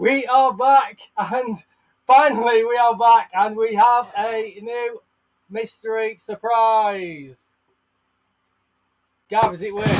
We are back, and finally we are back, and we have a new mystery surprise. Gav, is it working?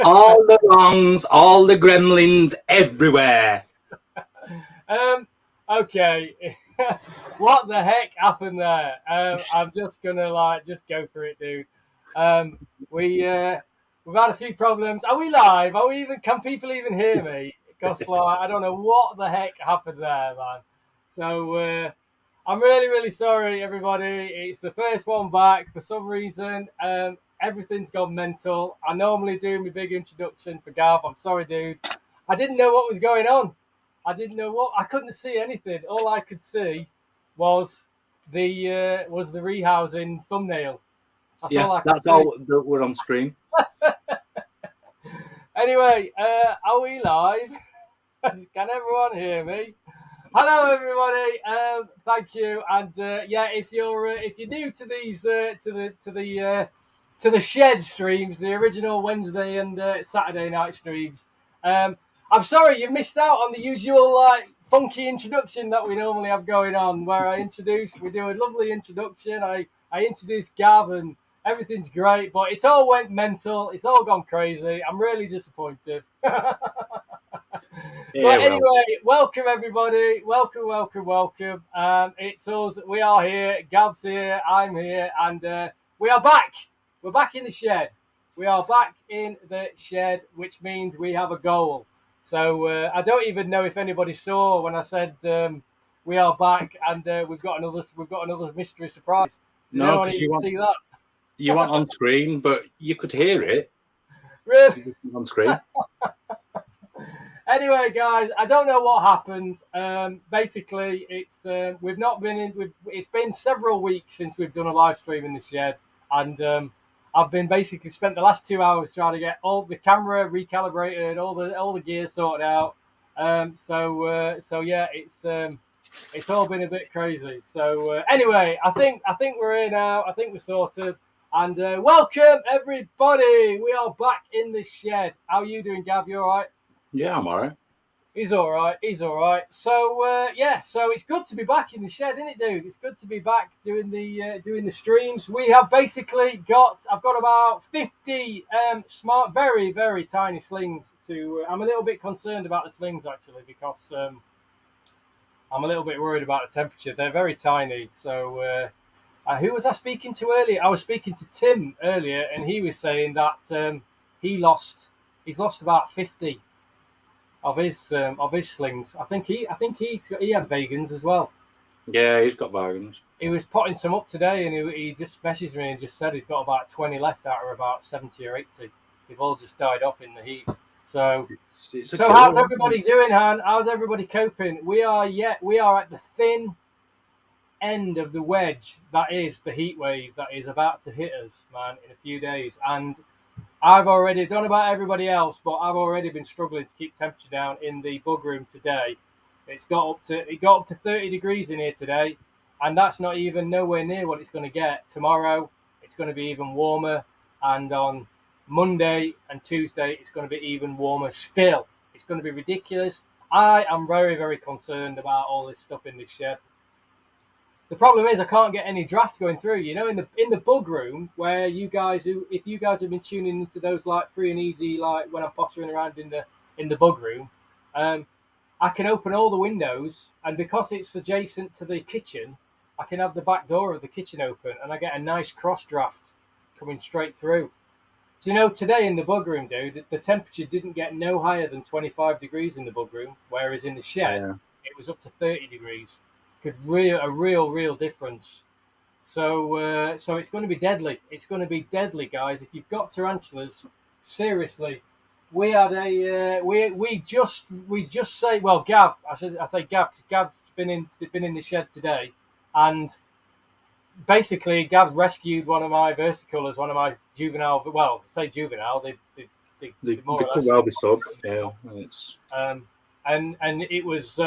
All the wrongs, all the gremlins everywhere. Okay. What the heck happened there? I'm just gonna just go for it, dude. We've had a few problems. Are we live? Can people even hear me? Because I don't know what the heck happened there, man. So I'm really sorry, everybody. It's the first one back for some reason. Everything's gone mental. I normally do my big introduction for Gav. I'm sorry, dude. I didn't know what was going on. I couldn't see anything. All I could see was the rehousing thumbnail. That's all that we're on screen. Anyway, are we live? Can everyone hear me? Hello, everybody. Thank you. And if you're new to these to the shed streams, the original Wednesday and Saturday night streams, I'm sorry you missed out on the usual funky introduction that we normally have going on, where we do a lovely introduction. I introduce Gav and everything's great, but it's all went mental. It's all gone crazy. I'm really disappointed. But anyway, welcome everybody. Welcome. It's us. We are here. Gav's here. I'm here, and we are back. We're back in the shed. We are back in the shed, which means we have a goal. So I don't even know if anybody saw when I said we are back, and we've got another mystery surprise. No, because you weren't on screen, but you could hear it. Really? On screen. Anyway, guys, I don't know what happened. Basically, it's we've not been in. It's been several weeks since we've done a live stream in the shed, and I've been basically spent the last 2 hours trying to get all the camera recalibrated, all the gear sorted out. So yeah, it's all been a bit crazy. So anyway, I think we're here now. I think we're sorted. And welcome everybody. We are back in the shed. How are you doing, Gav? You all right? Yeah, I'm all right. He's all right. So so it's good to be back in the shed, isn't it, dude? It's good to be back doing the streams. We have basically I've got about 50 smart, very very tiny slings. I'm a little bit concerned about the slings actually, because I'm a little bit worried about the temperature. They're very tiny. So who was I speaking to earlier? I was speaking to Tim earlier, and he was saying that he's lost about 50 of his slings. I think he had vagans as well. Yeah, he's got vagans. He was potting some up today, and he just messaged me and just said he's got about 20 left out of about 70 or 80. They've all just died off in the heat. So how's everybody doing, Han? How's everybody coping? We are at the thin end of the wedge that is the heat wave that is about to hit us, man, in a few days. And I've already done about everybody else, but I've already been struggling to keep temperature down in the bug room today. It got up to 30 degrees in here today, and that's not even nowhere near what it's going to get. Tomorrow it's going to be even warmer, and on Monday and Tuesday it's going to be even warmer still. It's going to be ridiculous. I am very very concerned about all this stuff in this shed. The problem is I can't get any draft going through. You know, in the bug room, where if you guys have been tuning into those like free and easy, like when I'm pottering around in the bug room, I can open all the windows, and because it's adjacent to the kitchen, I can have the back door of the kitchen open, and I get a nice cross draft coming straight through. So, you know, today in the bug room, dude, the temperature didn't get no higher than 25 degrees in the bug room, whereas in the shed, It was up to 30 degrees. A real difference. So so it's going to be deadly. It's going to be deadly, guys. If you've got tarantulas, seriously, we had a we just say, well, Gav, I say Gav, 'cause Gav's been in the shed today, and basically Gav rescued one of my versicolors, one of my juvenile. Well, say juvenile, they could well be sub. Yeah, it's and it was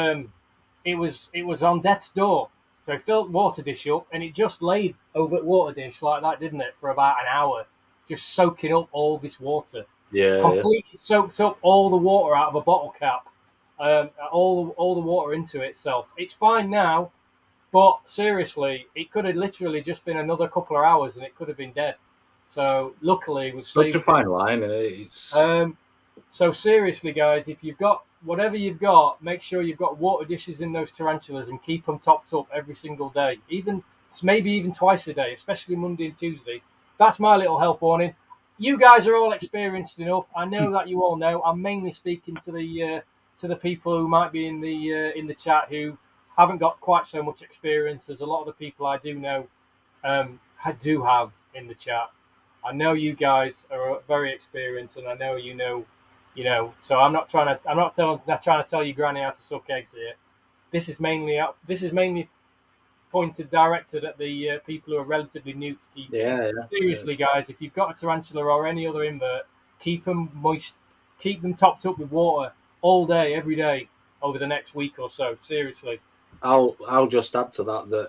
on death's door. So he filled water dish up, and it just laid over the water dish like that, didn't it, for about an hour, just soaking up all this water. Yeah, it's completely soaked up all the water out of a bottle cap, all the water into itself. It's fine now, but seriously, it could have literally just been another couple of hours, and it could have been dead. So luckily, we've such a fine line, and it's. So seriously, guys, if you've got whatever you've got, make sure you've got water dishes in those tarantulas and keep them topped up every single day, maybe even twice a day, especially Monday and Tuesday. That's my little health warning. You guys are all experienced enough. I know that you all know. I'm mainly speaking to the people who might be in the chat who haven't got quite so much experience as a lot of the people I do know do have in the chat. I know you guys are very experienced, and I know you know. So I'm not trying to tell you, Granny, how to suck eggs here. This is mainly directed at the people who are relatively new to keep. Yeah. Seriously, guys, if you've got a tarantula or any other invert, keep them moist, keep them topped up with water all day, every day, over the next week or so. Seriously. I'll just add to that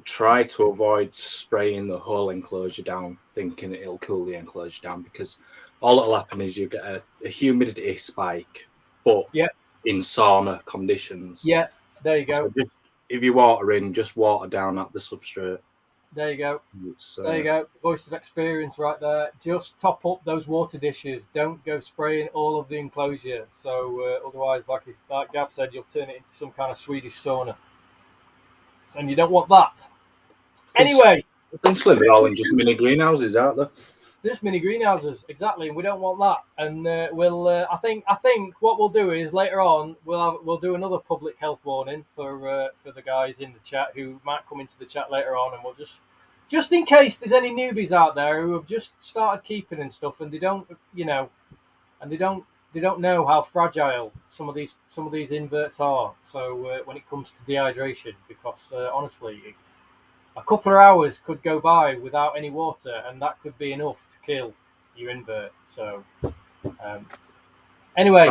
try to avoid spraying the whole enclosure down, thinking it'll cool the enclosure down, because all that'll happen is you get a humidity spike, but in sauna conditions. Yeah, there you go. So if you water in, just water down at the substrate. There you go. There you go. Voice of experience right there. Just top up those water dishes. Don't go spraying all of the enclosure. So otherwise, like Gav said, you'll turn it into some kind of Swedish sauna. And you don't want that. Anyway. Essentially, they're all in just mini greenhouses, aren't they? Just mini greenhouses, exactly. We don't want that. And we'll. I think what we'll do is later on we'll do another public health warning for the guys in the chat who might come into the chat later on, and we'll just in case there's any newbies out there who have just started keeping and stuff, and they don't know how fragile some of these inverts are. So when it comes to dehydration, because honestly, it's a couple of hours could go by without any water, and that could be enough to kill your invert. So anyway,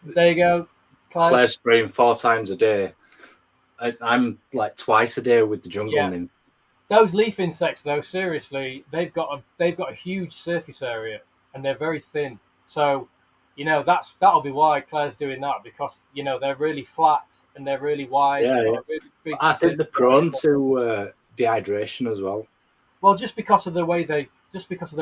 there you go. Claire's spraying 4 times a day. I'm like twice a day with the jungle nymph. Those leaf insects, though, seriously, they've got a huge surface area, and they're very thin. So, that'll be why Claire's doing that, because they're really flat and they're really wide. Yeah. Really big. I think they're prone to dehydration as well. Well, just because of their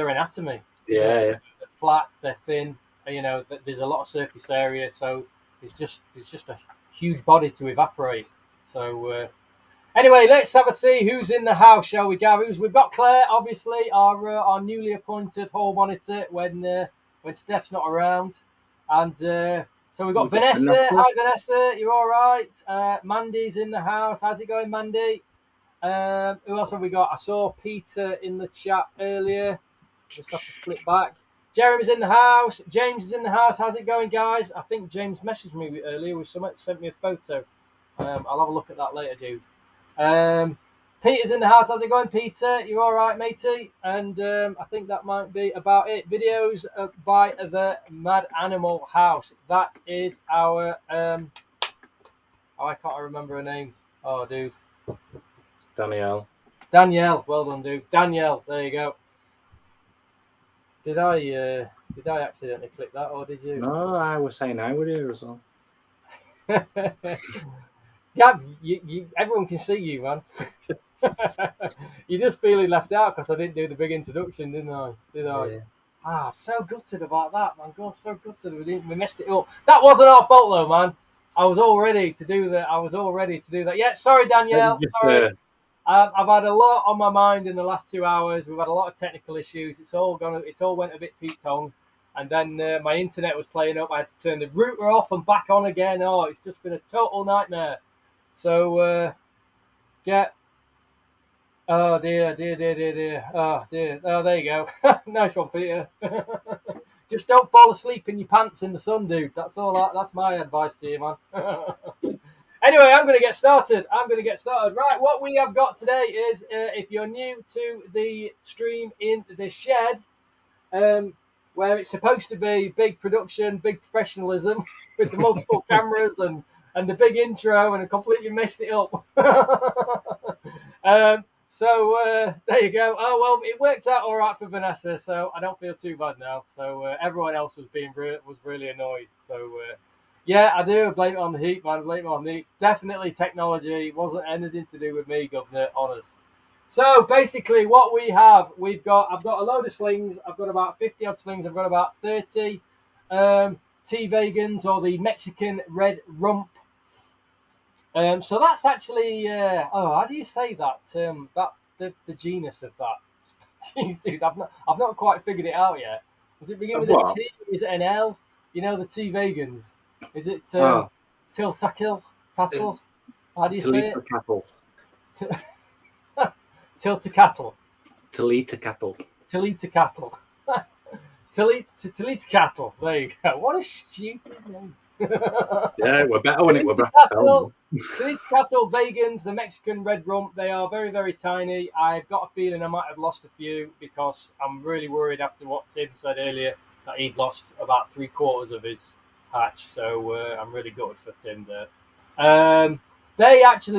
anatomy. Yeah. They're flat, they're thin. There's a lot of surface area, so it's just a huge body to evaporate. So. Anyway, let's have a see who's in the house, shall we, Gav? We've got Claire, obviously, our newly appointed hall monitor when Steph's not around, and so we've got Vanessa. Hi, Vanessa, you all right? Mandy's in the house. How's it going, Mandy? Who else have we got? I saw Peter in the chat earlier. Just have to flip back. Jeremy's in the house. James is in the house. How's it going, guys? I think James messaged me earlier with sent me a photo. I'll have a look at that later, dude. Peter's in the house. How's it going, Peter? You all right, matey? And I think that might be about it. Videos by the Mad Animal House. That is our I can't remember her name. Oh, dude. Danielle. Well done, dude. Danielle. There you go. Did I accidentally click that, or did you? No, I was saying I would hear as well. Yeah, everyone can see you, man. You're just feeling left out because I didn't do the big introduction, didn't I? Yeah. So gutted about that, man. God, so gutted. We messed it up. That wasn't our fault, though, man. I was all ready to do that. Yeah, sorry, Danielle. Sorry. I've had a lot on my mind in the last 2 hours. We've had a lot of technical issues. It all went a bit Pete-tong. And then my internet was playing up. I had to turn the router off and back on again. Oh, it's just been a total nightmare. So, Oh dear, dear, dear, dear, dear. Oh dear. Oh, there you go. Nice one, Peter. Just don't fall asleep in your pants in the sun, dude. That's all. That's my advice to you, man. Anyway, I'm going to get started. Right, what we have got today is, if you're new to the stream in the shed, where it's supposed to be big production, big professionalism with the multiple cameras and the big intro, and I completely messed it up. So there you go. Oh well, it worked out all right for Vanessa, so I don't feel too bad now. So everyone else was really annoyed. So yeah, I do blame it on the heat, man. Blame it on the heat. Definitely technology. It wasn't anything to do with me, Governor. Honest. So basically, what I've got a load of slings. I've got about 50 odd slings. I've got about 30 T vagans, or the Mexican red rump. So that's actually how do you say that? The genus of that. Jeez, dude, I've not quite figured it out yet. Does it begin with a T? Is it an L? You know, the T vagans. Is it Tliltocatl? Tattle? How do you say it? Tliltocatl. Tliltocatl. Tliltocatl. Tliltocatl. There you go. What a stupid name. Yeah, we're better when it were Tliltocatl vegans, the Mexican red rump. They are very, very tiny. I've got a feeling I might have lost a few, because I'm really worried after what Tim said earlier that he'd lost about 3/4 of his hatch. So I'm really gutted for Tim there.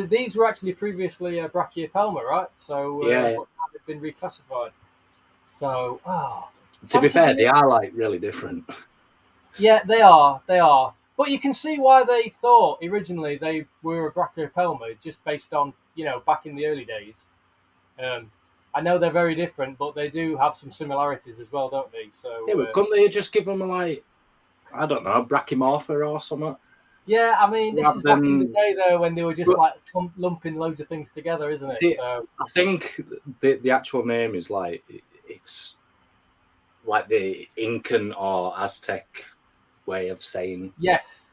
These were actually previously Brachiopelma, right? So yeah. But they've been reclassified. So to be fair, they are like really different. Yeah, they are. But you can see why they thought originally they were a Brachiopelma, just based on, back in the early days. I know they're very different, but they do have some similarities as well, don't they? So yeah, but couldn't they just give them I don't know, Brachymorpha or something? Yeah, I mean, this is back in the day though, when they were just lumping loads of things together, isn't it? See, so I think the actual name is it's like the Incan or Aztec way of saying yes,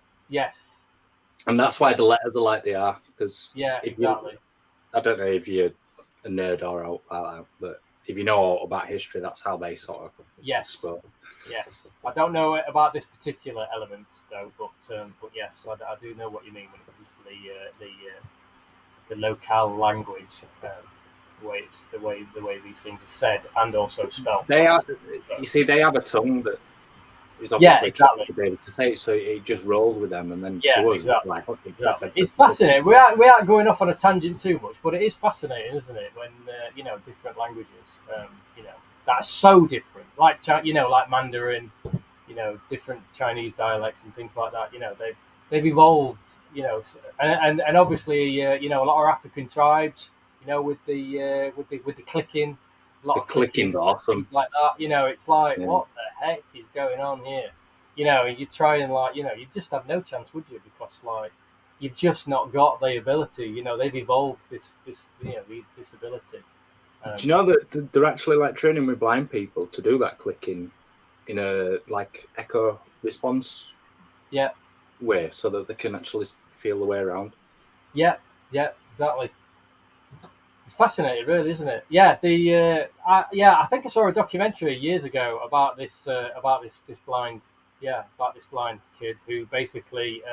and that's why the letters are like they are, because exactly. I don't know if you're a nerd or out like that, but if you know about history, that's how they sort of spoke. Yes, I don't know about this particular element though, but yes, I do know what you mean when it comes to the locale language, the way these things are said and also spelled. They are, you see, they have a tongue that is obviously exactly to be able to say it, so it just rolls with them, and then to us, exactly. It's fascinating. We aren't going off on a tangent too much, but it is fascinating, isn't it? When different languages, that's so different. Like like Mandarin, different Chinese dialects and things like that. They've evolved. And obviously a lot of African tribes. With the clicking. The clicking's awesome. Like that, it's like, what the heck is going on here? You try and you just have no chance, would you? Because you've just not got the ability. They've evolved this ability. Do you know that they're actually training with blind people to do that clicking in a echo response way, so that they can actually feel the way around? Yeah, exactly. It's fascinating, really, isn't it? Yeah, I think I saw a documentary years ago about this blind kid who basically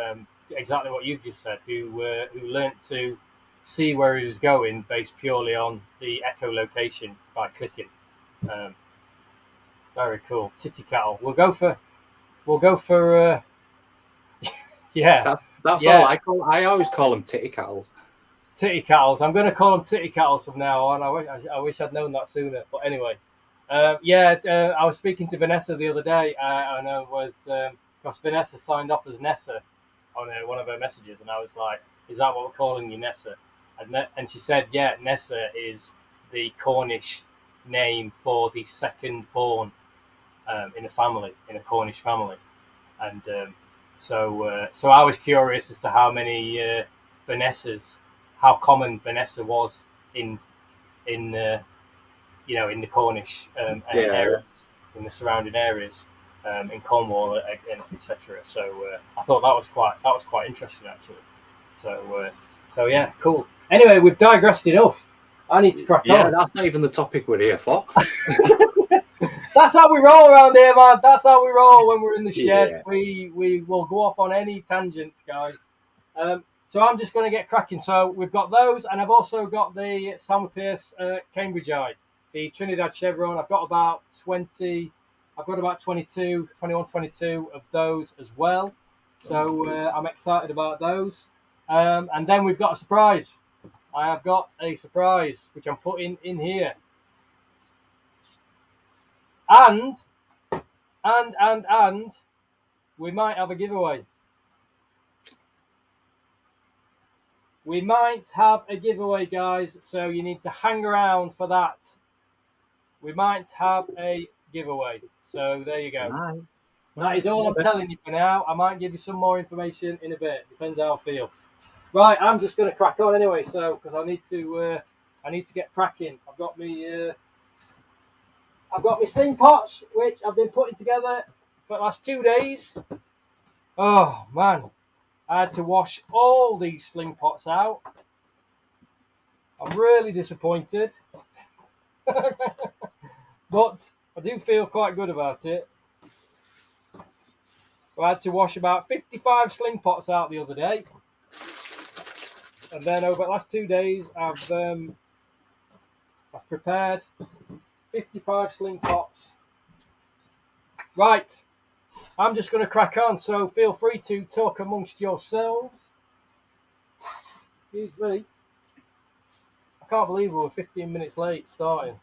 exactly what you've just said, who learnt to see where he was going based purely on the echolocation by clicking. Very cool. Tliltocatl. We'll go for yeah. That's all I call. I always call them Tliltocattls. Tliltocattls. I'm going to call them Tliltocattles from now on. I wish I'd known that sooner. But anyway, I was speaking to Vanessa the other day, and I was because Vanessa signed off as Nessa on one of her messages, and I was like, "Is that what we're calling you, Nessa?" And she said, "Yeah, Nessa is the Cornish name for the second born in a Cornish family." And so I was curious as to how many Vanessas. How common Vanessa was in the Cornish areas, in the surrounding areas, in Cornwall, etc. So I thought that was quite interesting, actually. So yeah, cool. Anyway, we've digressed enough. I need to crack on. Yeah, that's not even the topic we're here for. That's how we roll around here, man. That's how we roll when we're in the shed. Yeah. We will go off on any tangents, guys. So I'm just going to get cracking. So we've got those, and I've also got the Psalmopoeus cambridgei, the Trinidad Chevron. I've got about 22 of those as well. So I'm excited about those. And then we've got a surprise. I have got a surprise, which I'm putting in here. And we might have a giveaway. We might have a giveaway, guys, so you need to hang around for that. We might have a giveaway. So there you go. Right. That is all I'm telling you for now. I might give you some more information in a bit. Depends how I feel. Right, I'm just going to crack on anyway, so because I need to get cracking. I've got my sling pots, which I've been putting together for the last 2 days. Oh man, I had to wash all these sling pots out. I'm really disappointed, but I do feel quite good about it. I had to wash about 55 sling pots out the other day, and then over the last 2 days, I've prepared 55 sling pots. Right, I'm just going to crack on, so feel free to talk amongst yourselves. Excuse me. I can't believe we were 15 minutes late starting.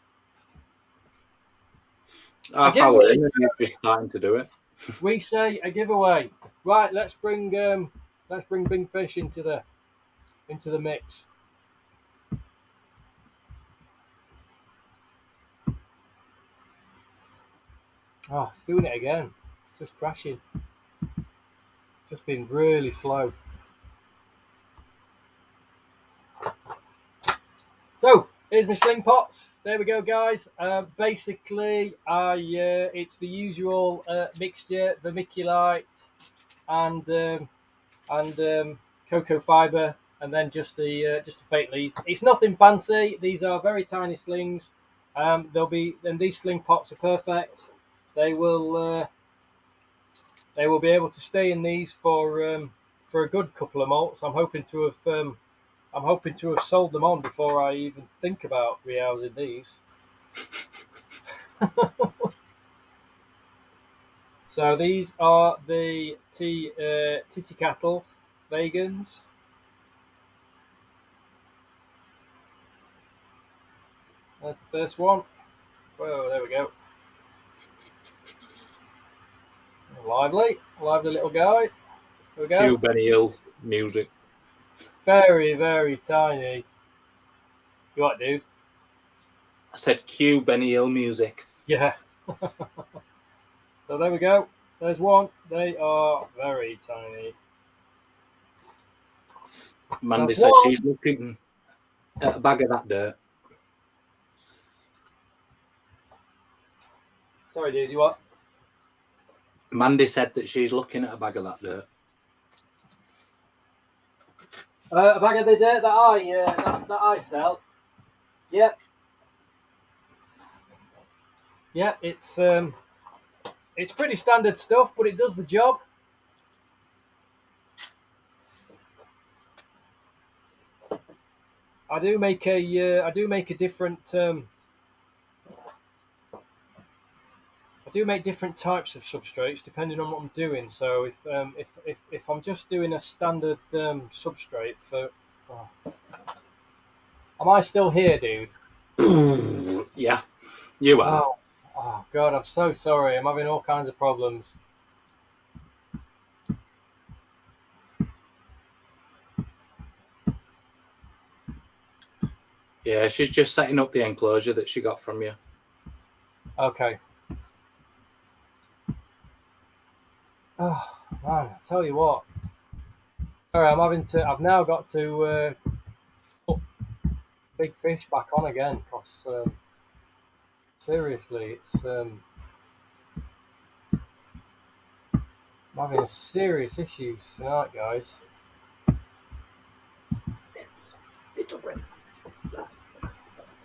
Half hour in, and you're just starting to do it. We say a giveaway. Right, let's bring Big Fish into the mix. Oh, it's doing it again. It's just crashing. It's just been really slow. So here's my sling pots. There we go, guys. Basically, it's the usual mixture: vermiculite and cocoa fiber, and then just a fake leaf. It's nothing fancy. These are very tiny slings. These sling pots are perfect. They will be able to stay in these for a good couple of months. I'm hoping to have sold them on before I even think about rehousing these. So these are the Tliltocatl vagans. That's the first one. Whoa, there we go. Lively little guy. There we go. Cue Benny Hill music. Very, very tiny. You what, dude? I said cue Benny Hill music. Yeah. So there we go. There's one. They are very tiny. Mandy says she's looking at a bag of that dirt. Sorry, dude. You what? Mandy said that she's looking at a bag of that dirt. A bag of the dirt that I sell. Yep. Yeah, it's pretty standard stuff, but it does the job. I do make a different. I do make different types of substrates depending on what I'm doing. So if I'm just doing a standard substrate for, am I still here, dude? Yeah, you are. Oh God, I'm so sorry. I'm having all kinds of problems. Yeah, she's just setting up the enclosure that she got from you. Okay. Oh man, I tell you what. Sorry, I've now got to put Big Fish back on again because seriously, I'm having serious issues tonight, guys.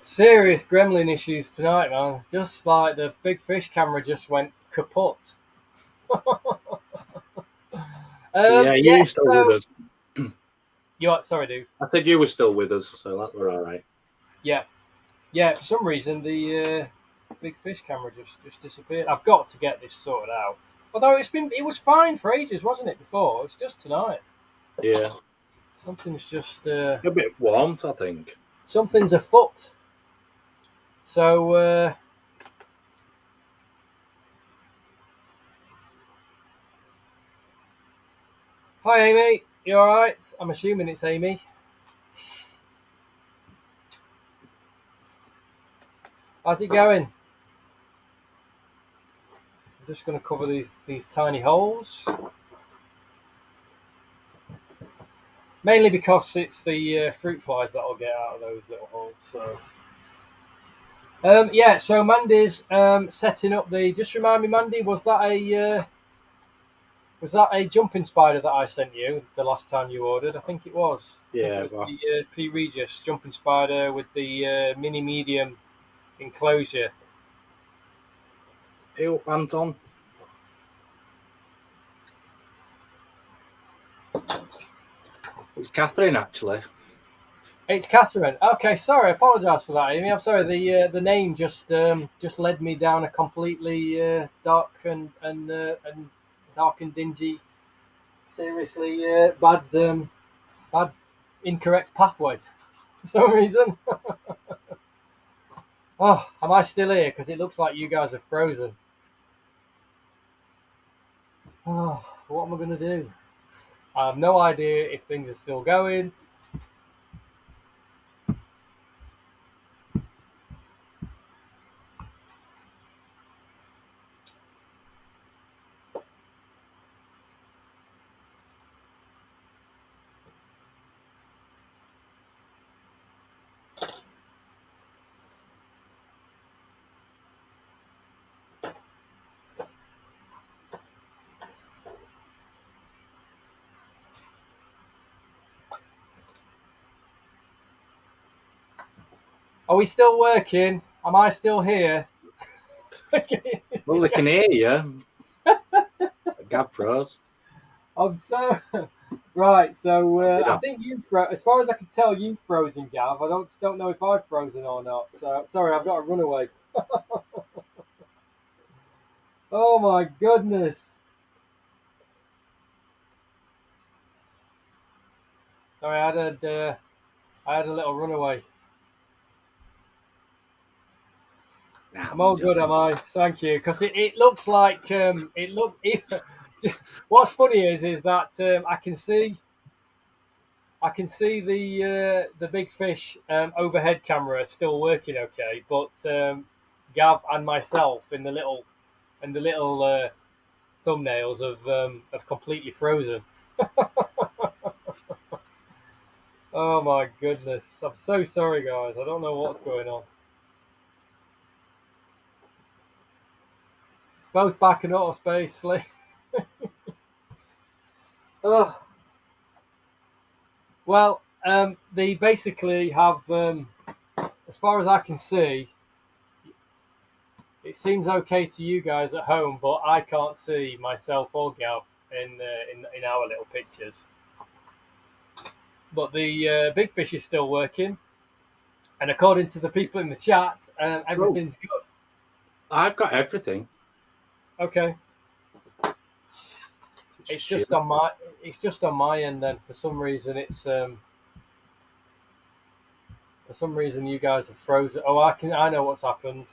Serious gremlin issues tonight, man. Just like the big fish camera just went kaput. Yeah, you were still with us. You are, sorry, dude. I said you were still with us, so that we're all right. Yeah. For some reason the big fish camera just disappeared. I've got to get this sorted out. Although it was fine for ages, wasn't it? Before it's just tonight. Yeah. Something's just a bit warmth, I think. Something's afoot. So hi Amy, you all right? I'm assuming it's Amy. How's it going? I'm just going to cover these tiny holes. Mainly because it's the fruit flies that I'll get out of those little holes. So, so Mandy's setting up the. Just remind me, Mandy, was that a jumping spider that I sent you the last time you ordered? I think it was. Yeah, it was the P. Regis jumping spider with the mini medium enclosure. Ew, Anton. It's Catherine, actually. It's Catherine. Okay, sorry. I apologise for that, Amy. I'm sorry. The name just led me down a completely dark and dark and dingy, seriously bad incorrect pathway for some reason. Oh, am I still here? Because it looks like you guys are frozen. Oh, what am I going to do? I have no idea if things are still going. Are we still working? Am I still here? Well, they can hear you. Gab froze. I'm so right. So I think as far as I can tell, you've frozen, Gav. I don't know if I've frozen or not. So sorry, I've got to run away. Oh my goodness! Sorry, I had a little runaway. Nah, I'm all good, am I? Thank you. Because it looks like it look. What's funny is that I can see the big fish overhead camera still working okay, but Gav and myself in the little thumbnails have completely frozen. Oh my goodness! I'm so sorry, guys. I don't know what's going on. Both back in auto space. Oh. Well, they basically have, as far as I can see, it seems okay to you guys at home, but I can't see myself or Gav in our little pictures. But the big fish is still working, and according to the people in the chat, everything's good. I've got everything. Okay. It's just on my end. Then for some reason you guys have frozen. Oh, I know what's happened.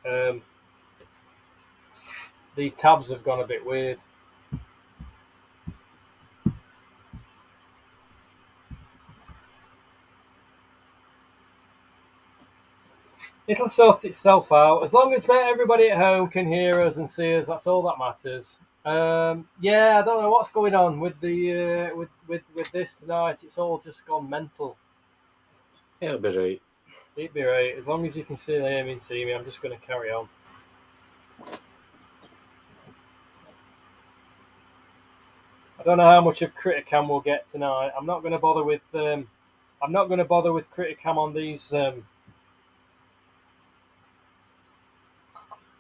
The tabs have gone a bit weird. It'll sort itself out. As long as everybody at home can hear us and see us, that's all that matters. Yeah, I don't know what's going on with the with this tonight. It's all just gone mental. It'll be right. It'll be right. As long as you can see me and see me, I'm just going to carry on. I don't know how much of Criticam we'll get tonight. I'm not going to bother with I'm not going to bother with Criticam on these.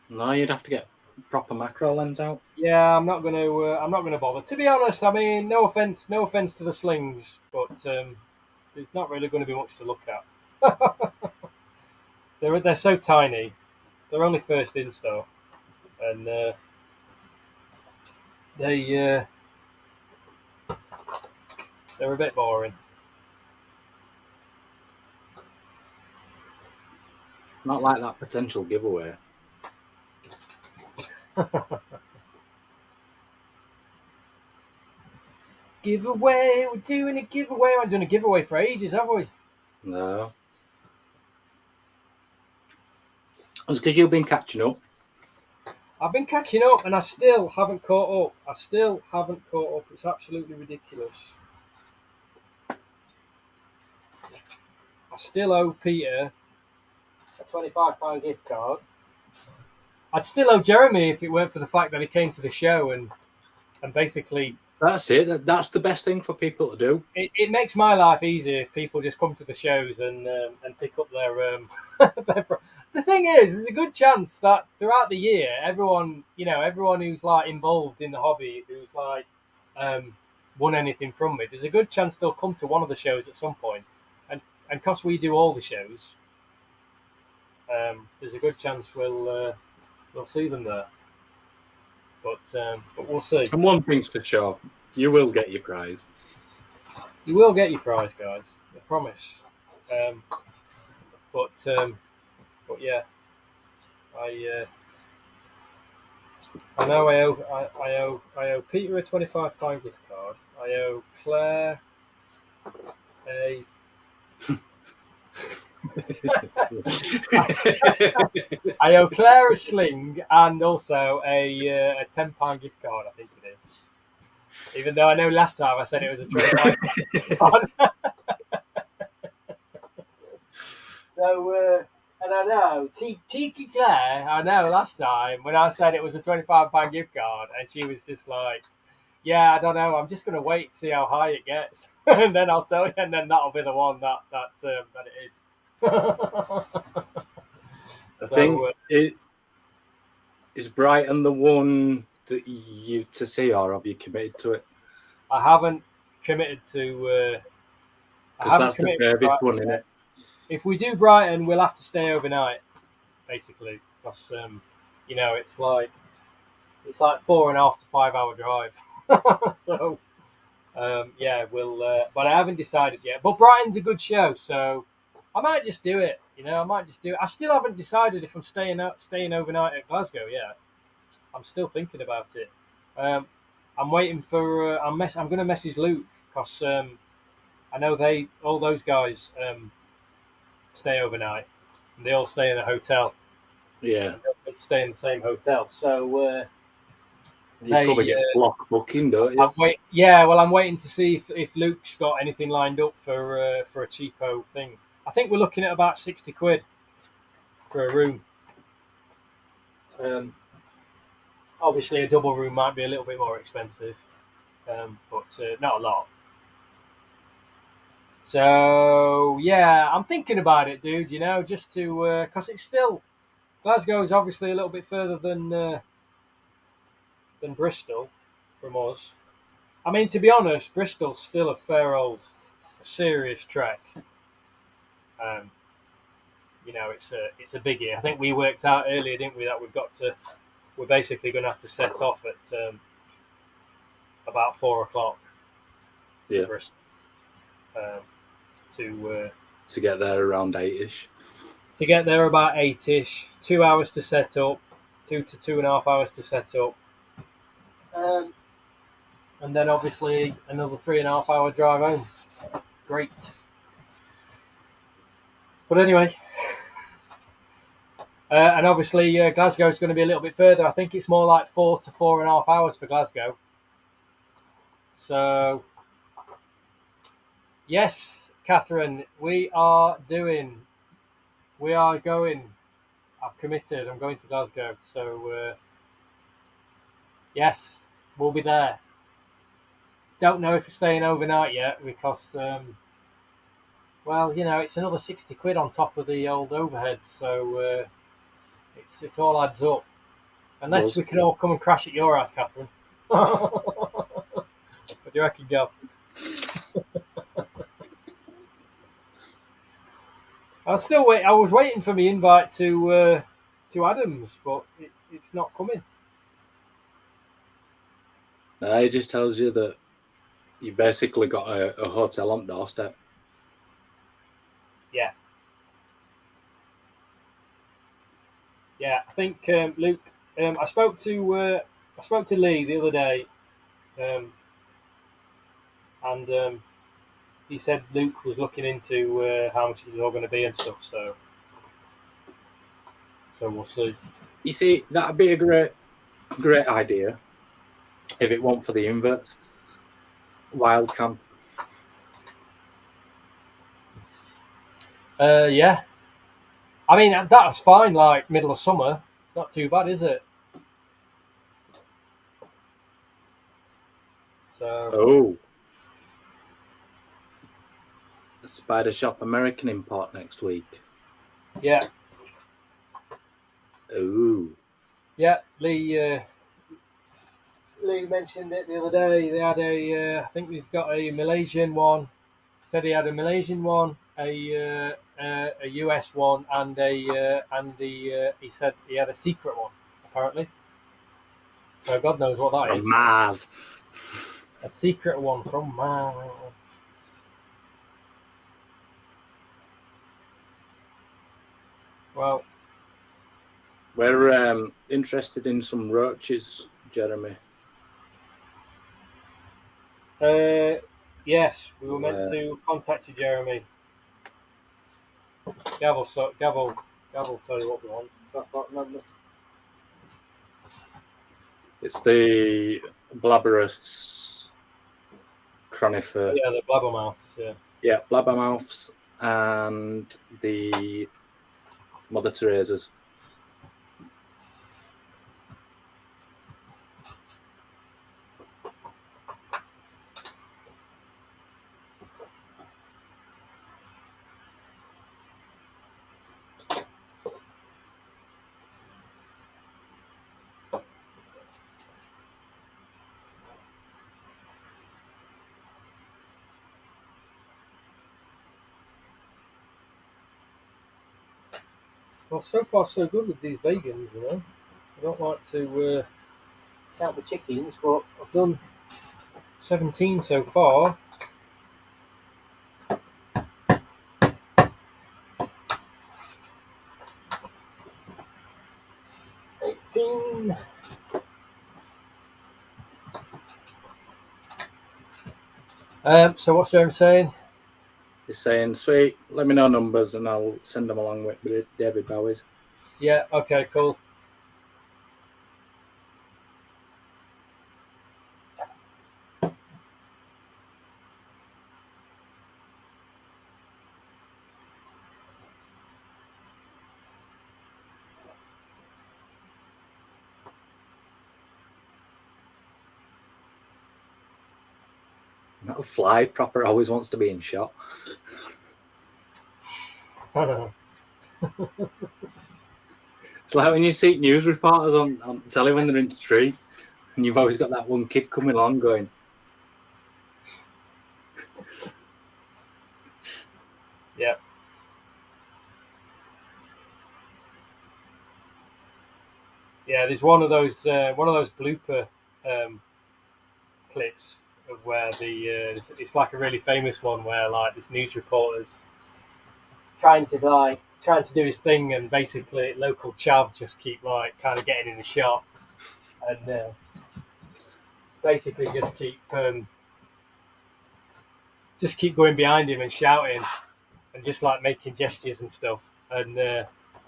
No, you'd have to get proper macro lens out. Yeah, I'm not going to. I'm not going to bother. To be honest, I mean, no offense to the slings, but there's not really going to be much to look at. They're so tiny. They're only first install, and they're a bit boring. Not like that potential giveaway. Giveaway, we're doing a giveaway. I'm doing a giveaway for ages, haven't we? No. It's because you've been catching up. I've been catching up, and I still haven't caught up. It's absolutely ridiculous. I still owe Peter a £25 gift card. I'd still owe Jeremy if it weren't for the fact that he came to the show and basically... That's it. That's the best thing for people to do. It makes my life easier if people just come to the shows and pick up their... The thing is, there's a good chance that throughout the year, everyone who's like involved in the hobby, who's like won anything from it, there's a good chance they'll come to one of the shows at some point. And because we do all the shows, there's a good chance we'll see them there. But we'll see. And one thing's for sure, you will get your prize. You will get your prize, guys. I promise. But yeah, I know I owe Peter a £25 gift card. I owe Claire a I owe Claire a sling and also a £10 gift card. I think it is. Even though I know last time I said it was a £25 gift card. So. And I know, cheeky Claire, I know last time when I said it was a £25 gift card, and she was just like, yeah, I don't know, I'm just going to wait to see how high it gets, and then I'll tell you, and then that'll be the one that it is. I think is Brighton the one that you to see, or have you committed to it? I haven't committed to... Because that's the furthest one, isn't it? If we do Brighton, we'll have to stay overnight, basically, because it's like 4.5 to 5 hour drive. So yeah, we'll. But I haven't decided yet. But Brighton's a good show, so I might just do it. I might just do it. I still haven't decided if I'm staying overnight at Glasgow yet. I'm still thinking about it. I'm waiting for. I'm going to message Luke because I know all those guys. Stay overnight, and they all stay in a hotel. Yeah, they stay in the same hotel. So you probably get block booking, don't you? I'm waiting to see if Luke's got anything lined up for a cheapo thing. I think we're looking at about £60 for a room. Obviously, a double room might be a little bit more expensive, but not a lot. So yeah, I'm thinking about it, dude. Just to because it's still Glasgow is obviously a little bit further than Bristol from us. I mean, to be honest, Bristol's still a serious trek. It's a biggie. I think we worked out earlier, didn't we, that we're basically going to have to set off at about 4 o'clock. Yeah. Bristol. To get there around 8ish. To get there about 8ish, 2 hours to set up, 2 to 2.5 hours to set up, and then obviously another 3.5 hour drive home. Great. But anyway, and obviously Glasgow is going to be a little bit further. I think it's more like 4 to 4.5 hours for Glasgow. So yes, Catherine, we are going. I've committed. I'm going to Glasgow. So, yes, we'll be there. Don't know if we're staying overnight yet because Well, you know, it's another 60 quid on top of the old overhead, so it all adds up. Unless we can all come and crash at your house, Catherine. What do you reckon, Gav? I was waiting for my invite to Adams, but it's not coming. It just tells you that you basically got a hotel on doorstep. Yeah. Yeah, I think Luke. I spoke to Lee the other day, and he said Luke was looking into how much it's all going to be and stuff. So we'll see. You see, that'd be a great idea if it weren't for the inverts. Wild camp. Yeah. I mean, that was fine, like middle of summer. Not too bad, is it? So. Oh. The Spider Shop American import next week. Yeah. Ooh. Yeah, Lee mentioned it the other day. They had I think he's got a Malaysian one. Said he had a Malaysian one, a US one, and he said he had a secret one apparently. So God knows what that is. From Mars. A secret one from Mars. Well, we're interested in some roaches, Jeremy. Yes, we were meant to contact you, Jeremy. Gav will tell you what we want. So I can't remember. It's the blabberous conifer. Yeah, the blabbermouths. Yeah. Yeah, blabbermouths and the Mother Teresa's. Well, so far so good with these vegans, you know. I don't like to count the chickens, but I've done 17 so far. 18. So what's Jeremy saying? He's saying, sweet, let me know numbers and I'll send them along with David Bowie's. Yeah, okay, cool. Not a fly proper always wants to be in shot. It's like when you see news reporters on telly when they're in the street and you've always got that one kid coming along going, yeah. Yeah, there's one of those blooper clips of where it's like a really famous one where like this news reporter's trying to do his thing, and basically local chav just keep like kind of getting in the shot, and basically just keep going behind him and shouting and just like making gestures and stuff, and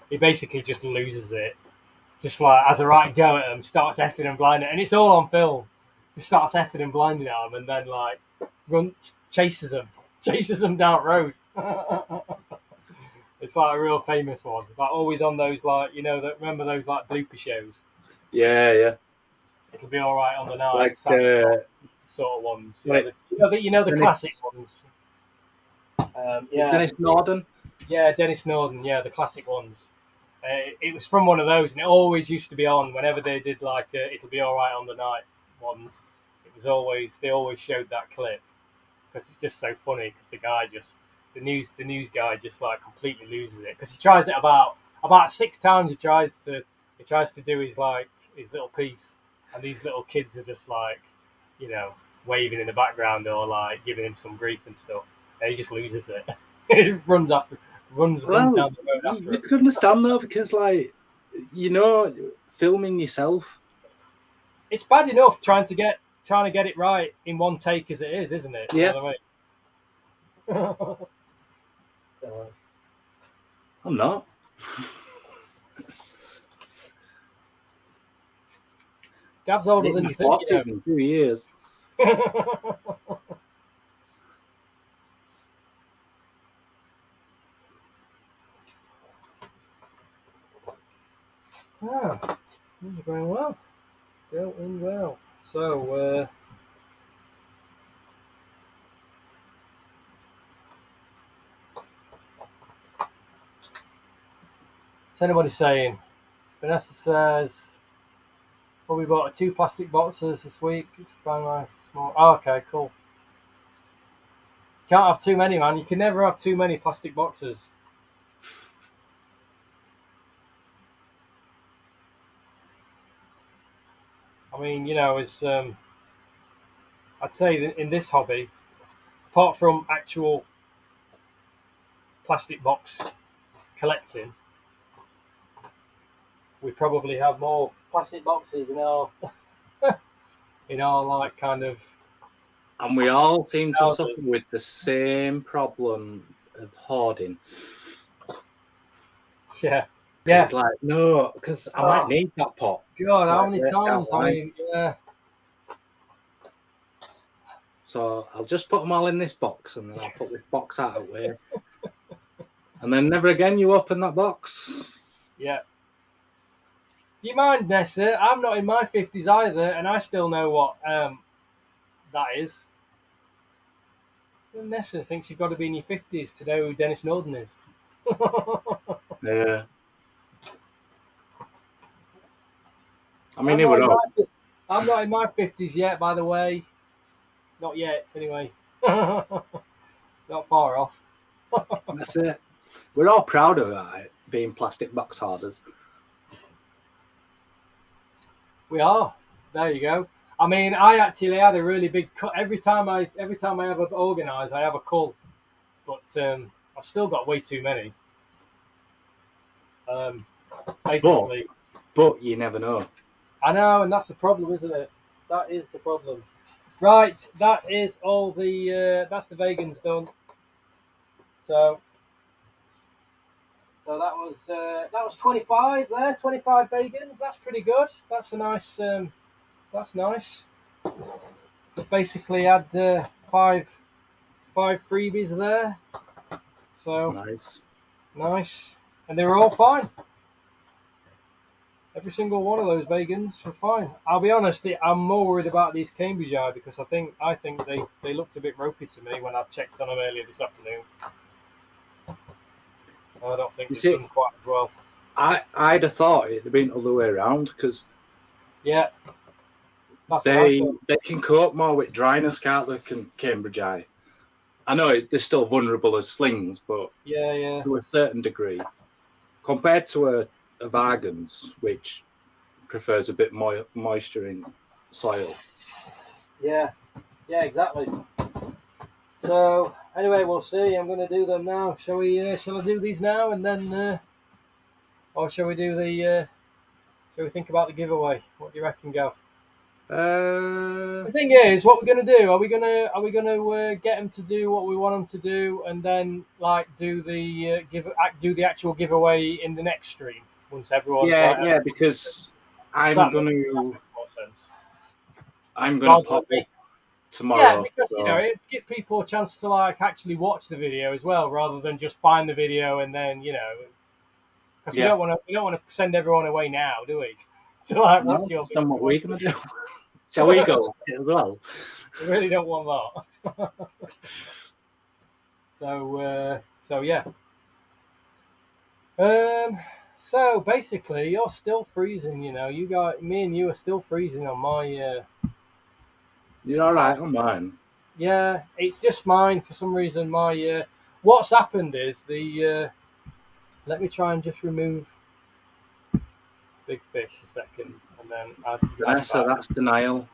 he basically just loses it. Just like has a right go at him, starts effing and blinding, and it's all on film. Just starts effing and blinding at him, and then like chases him down road. It's like a real famous one. It's like always on those like remember those like blooper shows. Yeah. It'll be all right on the night. Like sort of ones. The classic ones. Yeah, Dennis Norden. Yeah, Dennis Norden. Yeah, the classic ones. It was from one of those, and it always used to be on whenever they did like "It'll Be All Right on the Night" ones. It was always they always showed that clip because it's just so funny because the news guy just like completely loses it because he tries it about 6 times. He tries to do his little piece, and these little kids are just like, you know, waving in the background or like giving him some grief and stuff. And he just loses it. He runs down the road after You it. could understand though, because like, you know, filming yourself. It's bad enough trying to get it right in one take as it is, isn't it? Yeah. You know what I mean? I'm not. Gav's older than you think. You know. In 2 years. Ah, these are going well. Going well. So, what's anybody saying? Vanessa says, well, we bought 2 plastic boxes this week. It's nice, small. Oh, okay, cool. Can't have too many, man. You can never have too many plastic boxes. I mean, you know, as I'd say in this hobby, apart from actual plastic box collecting, we probably have more plastic boxes in our like kind of. And we all seem to suffer with the same problem of hoarding. Yeah. Yeah. It's like, no, because I might need that pot. God, how many times? I mean, yeah. So I'll just put them all in this box, and then I'll put this box out of the way. And then never again you open that box. Yeah. Do you mind, Nessa? I'm not in my 50s either, and I still know what that is. Nessa thinks you've got to be in your 50s to know who Dennis Norden is. Yeah. I mean, he would know. I'm not in my 50s yet, by the way. Not yet, anyway. Not far off. That's it. We're all proud of that, being plastic box hoarders. We are. There you go. I mean, I actually had a really big cut. Every time I ever organise, I have a cull. But I've still got way too many. Basically. But you never know. I know, and that's the problem, isn't it? That is the problem. Right, that is all the that's the vegans done. So that was 25 there, 25 vegans. That's pretty good. That's a nice. That's nice. Basically, had 5 freebies there. So nice, and they were all fine. Every single one of those vegans were fine. I'll be honest, I'm more worried about these cambridgei because I think they looked a bit ropey to me when I checked on them earlier this afternoon. I don't think they've done quite as well. I'd have thought it'd have been the other way around because they can cope more with dryness, can't they, cambridgei? I know they're still vulnerable as slings, but to a certain degree, compared to a vagans, which prefers a bit more moisture in soil. Yeah, exactly. So anyway, we'll see. I'm going to do them now. Shall I do these now and then, or shall we do the? Shall we think about the giveaway? What do you reckon, Gav? The thing is, what we're going to do? Are we going to get them to do what we want them to do, and then like do the actual giveaway in the next stream once everyone's because I'm going to pop it tomorrow. Yeah, because it gives people a chance to like actually watch the video as well, rather than just find the video and then because we don't want to send everyone away now, do we? To like watch your video. What we're going to do. Shall we go as well? We really don't want that. So yeah. So basically, you're still freezing. You know, me and you are still freezing on my. You're all right on mine. Yeah, it's just mine for some reason. My what's happened is the. Let me try and just remove big fish a second, and then add Vanessa, back. that's denial.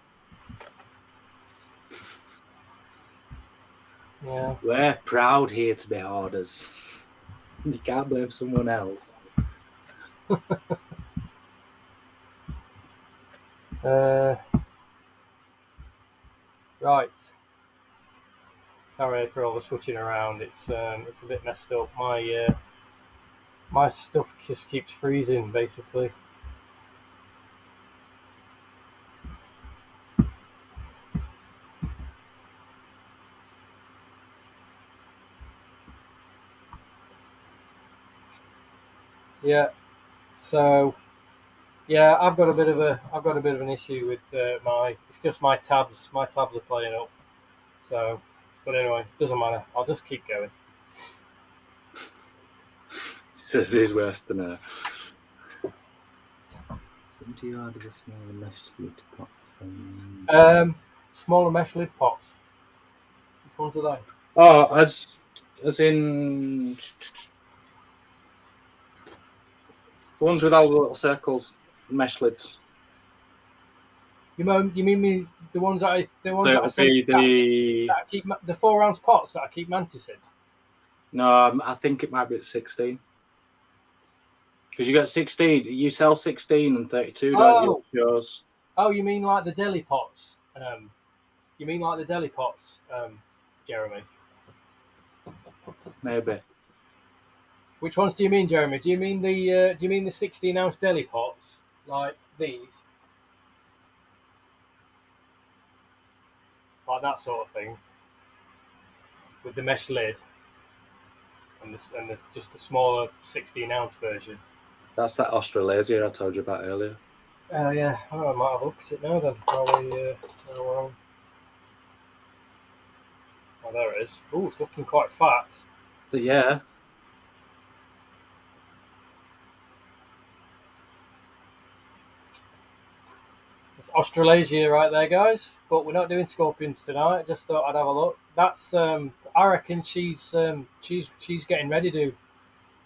Yeah. We're proud here to be hoarders. You can't blame someone else. Right. Sorry for all the switching around. It's a bit messed up. My stuff just keeps freezing, basically. Yeah. So yeah, I've got a bit of an issue with it's just my tabs. My tabs are playing up. So, but anyway, doesn't matter. I'll just keep going. This is worse than a. Empty yard of a small mesh lid pot. Smaller mesh lid pots. Which ones are they? Oh, as in the ones with all the little circles, mesh lids. You mean the ones that I So it'll be that I keep the 4-ounce pots that I keep mantis in? No, I think it might be at 16. Because you got 16, you sell 16 and 32, don't you? Yours. Oh, you mean like the deli pots? Jeremy? Maybe. Which ones do you mean, Jeremy? Do you mean the 16-ounce deli pots like these, like that sort of thing, with the mesh lid, and just the smaller 16-ounce version? That's that Australasia I told you about earlier. Oh yeah, I might have looked at it now then. Oh, there it is. Oh, it's looking quite fat. So, yeah. It's Australasia right there, guys. But we're not doing scorpions tonight. Just thought I'd have a look. That's I reckon she's getting ready to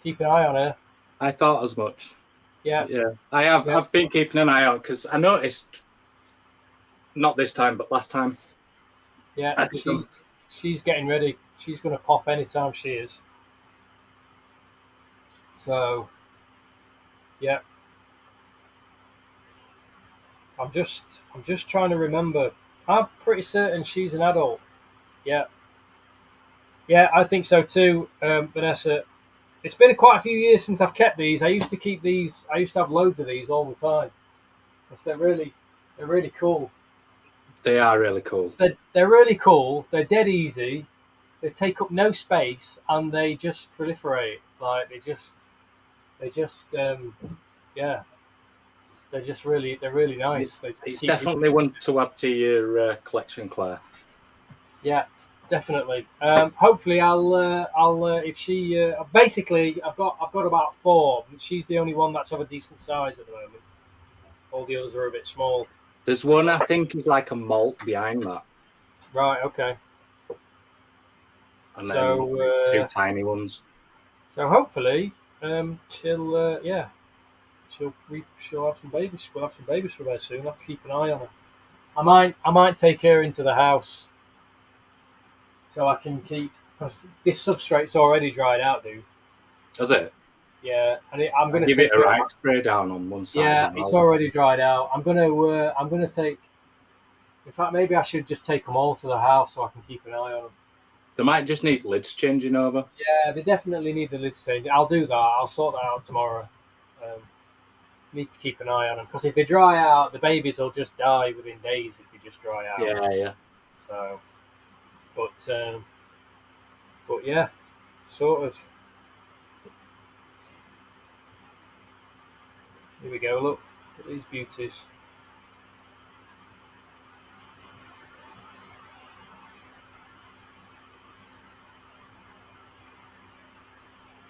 keep an eye on her. I thought as much. Yeah. Yeah. I have. Yeah. I've been keeping an eye out because I noticed, not this time, but last time. Yeah, she's getting ready. She's going to pop anytime she is. So, yeah. I'm just trying to remember. I'm pretty certain she's an adult. Yeah. Yeah, I think so too, Vanessa. It's been quite a few years since I've kept these. I used to keep these. I used to have loads of these all the time. Because they're really cool. They are really cool. They're really cool. They're dead easy. They take up no space and they just proliferate. Like yeah. They're really nice. It's definitely one to add to your collection, Claire. Yeah, definitely. Hopefully, I'll if she basically I've got about 4. She's the only one that's of a decent size at the moment. All the others are a bit small. There's one I think is like a malt behind that. Right. Okay. And then 2 tiny ones. So hopefully, she'll have some babies. We'll have some babies from her soon. I'll have to keep an eye on her. I might take her into the house so I can keep, because this substrate's already dried out, dude. Does it? Yeah, and I'm gonna give it a right spray down on one side. Yeah, it's already dried out. I'm gonna take. In fact, maybe I should just take them all to the house so I can keep an eye on them. They might just need lids changing over. Yeah, they definitely need the lids changed. I'll do that. I'll sort that out tomorrow. Need to keep an eye on them because if they dry out, the babies will just die within days if they just dry out. Yeah. So, but yeah, sort of. Here we go. Look at these beauties.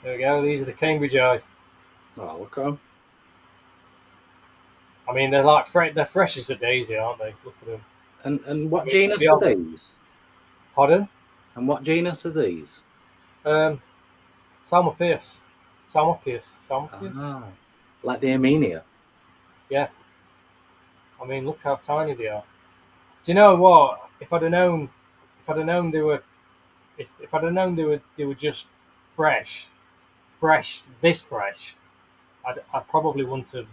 There we go. These are the cambridgei. Oh, look at them. I mean, they're like they're fresh as a daisy, aren't they? Look at them. And what genus are these? Pardon? And what genus are these? Psalmopoeus. Ah, like the Armenia. Yeah. I mean, look how tiny they are. Do you know what? If I'd have known they were, if I'd have known they were just fresh, this fresh, I probably wouldn't have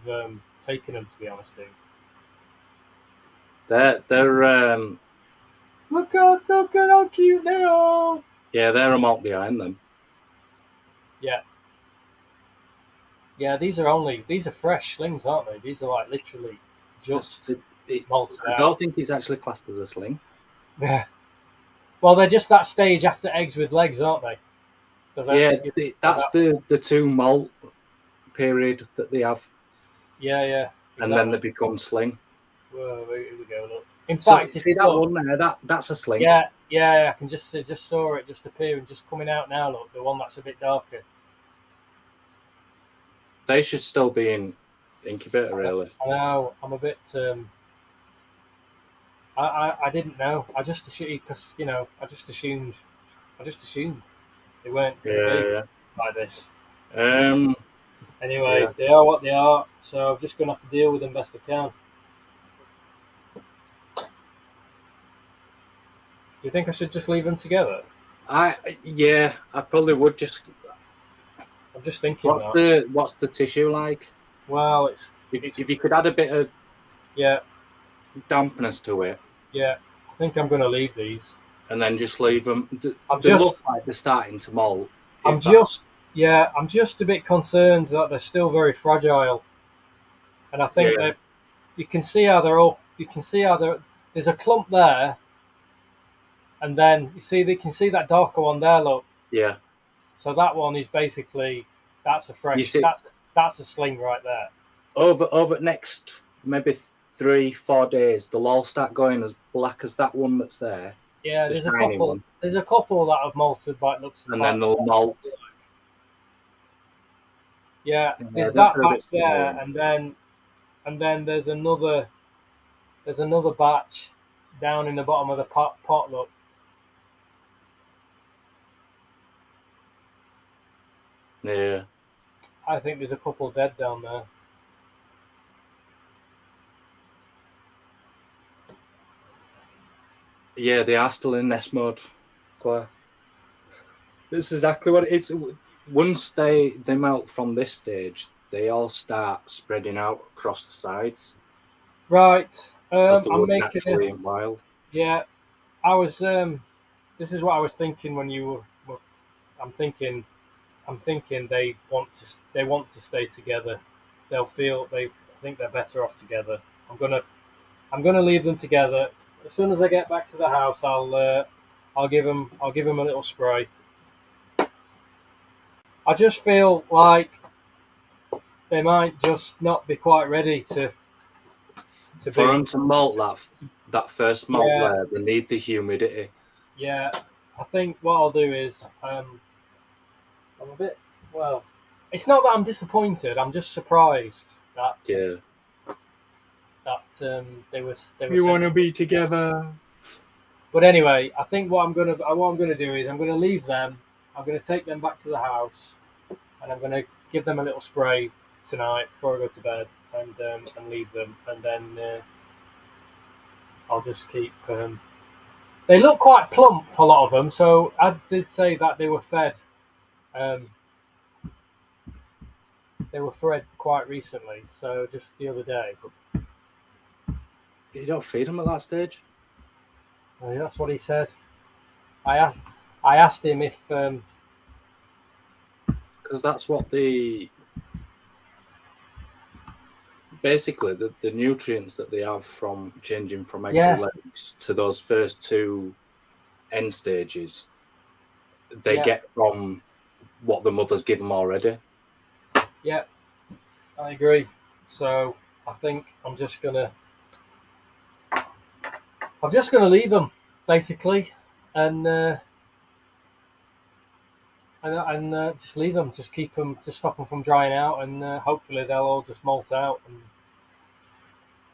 taken them, to be honest with you. They're look at how cute they are. Yeah, they're a malt behind them. Yeah. Yeah, these are fresh slings, aren't they? These are like literally just malted out. I don't think it's actually classed as a sling. Yeah. Well, they're just that stage after eggs with legs, aren't they? So yeah, that's the 2 malt period that they have. Yeah, yeah. Exactly. And then they become sling. Whoa, here we go. Look. In fact, see that one there? That's a sling. Yeah, yeah. I can just saw it just appear and just coming out now. Look, the one that's a bit darker. They should still be in incubator, really. I know. I'm a bit. I didn't know. I just assumed because I just assumed they weren't going to be like this. Anyway, they are what they are. So I'm just going to have to deal with them best I can. Do you think I should just leave them together? I probably would just. I'm just thinking. What's the tissue like? Well, if you could add a bit of dampness to it. Yeah, I think I'm going to leave these. And then just leave them. They look like they're starting to mold. I'm just a bit concerned that they're still very fragile. And I think that you can see how there's a clump there. And then you can see that darker one there, look. Yeah. So that one is basically, that's a fresh, that's a sling right there. Over next maybe 3-4 days, they'll all start going as black as that one that's there. Yeah, there's a couple. One. There's a couple that have malted by looks. And then they'll molt. Yeah, there's that batch there, and then there's another batch down in the bottom of the pot. Look. Yeah. I think there's a couple dead down there. Yeah, they are still in nest mode, Claire. This is exactly what it's. Once they melt from this stage, they all start spreading out across the sides. Right. I'm making it wild. Yeah, I was. This is what I was thinking when you were. I'm thinking they want to stay together. I think they're better off together. I'm gonna leave them together. As soon as I get back to the house, I'll give them a little spray. I just feel like they might just not be quite ready to for them to molt that first malt there. They need the humidity. Yeah, I think what I'll do is I'm a bit it's not that I'm disappointed. I'm just surprised that they were. You want to be together. But anyway, I think what I'm gonna do is I'm gonna leave them. I'm gonna take them back to the house, and I'm gonna give them a little spray tonight before I go to bed, and leave them, and then I'll just keep. They look quite plump, a lot of them. So I did say that they were fed. They were fed quite recently, so just the other day. You don't feed them at that stage? Well, that's what he said. I asked him if... Because that's what basically, the nutrients that they have from changing from eggs and legs to those first 2 end stages, they get from what the mothers give them already. Yeah, I agree. So I think I'm just gonna leave them basically, and and just leave them, just keep them, just stop them from drying out, and hopefully they'll all just malt out. And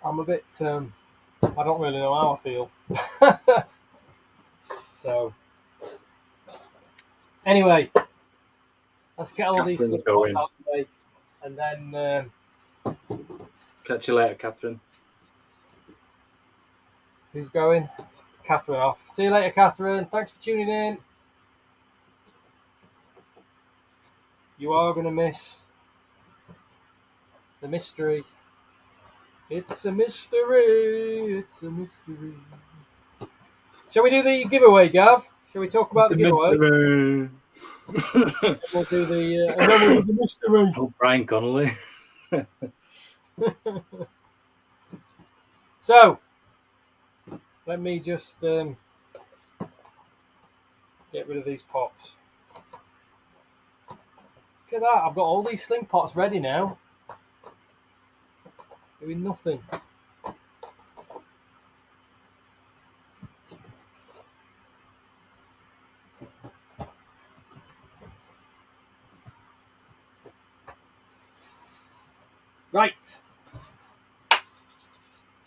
I'm a bit, I don't really know how I feel. So anyway, let's get all these things out today, and then catch you later, Catherine. Who's going? Catherine off. See you later, Catherine. Thanks for tuning in. You are going to miss the mystery. It's a mystery. It's a mystery. Shall we do the giveaway, Gav? Shall we talk about the giveaway? We'll do the and then we'll do the mystery. Oh, Brian Connolly. So, let me just get rid of these pots. Look at that! I've got all these sling pots ready now. Doing nothing. Right.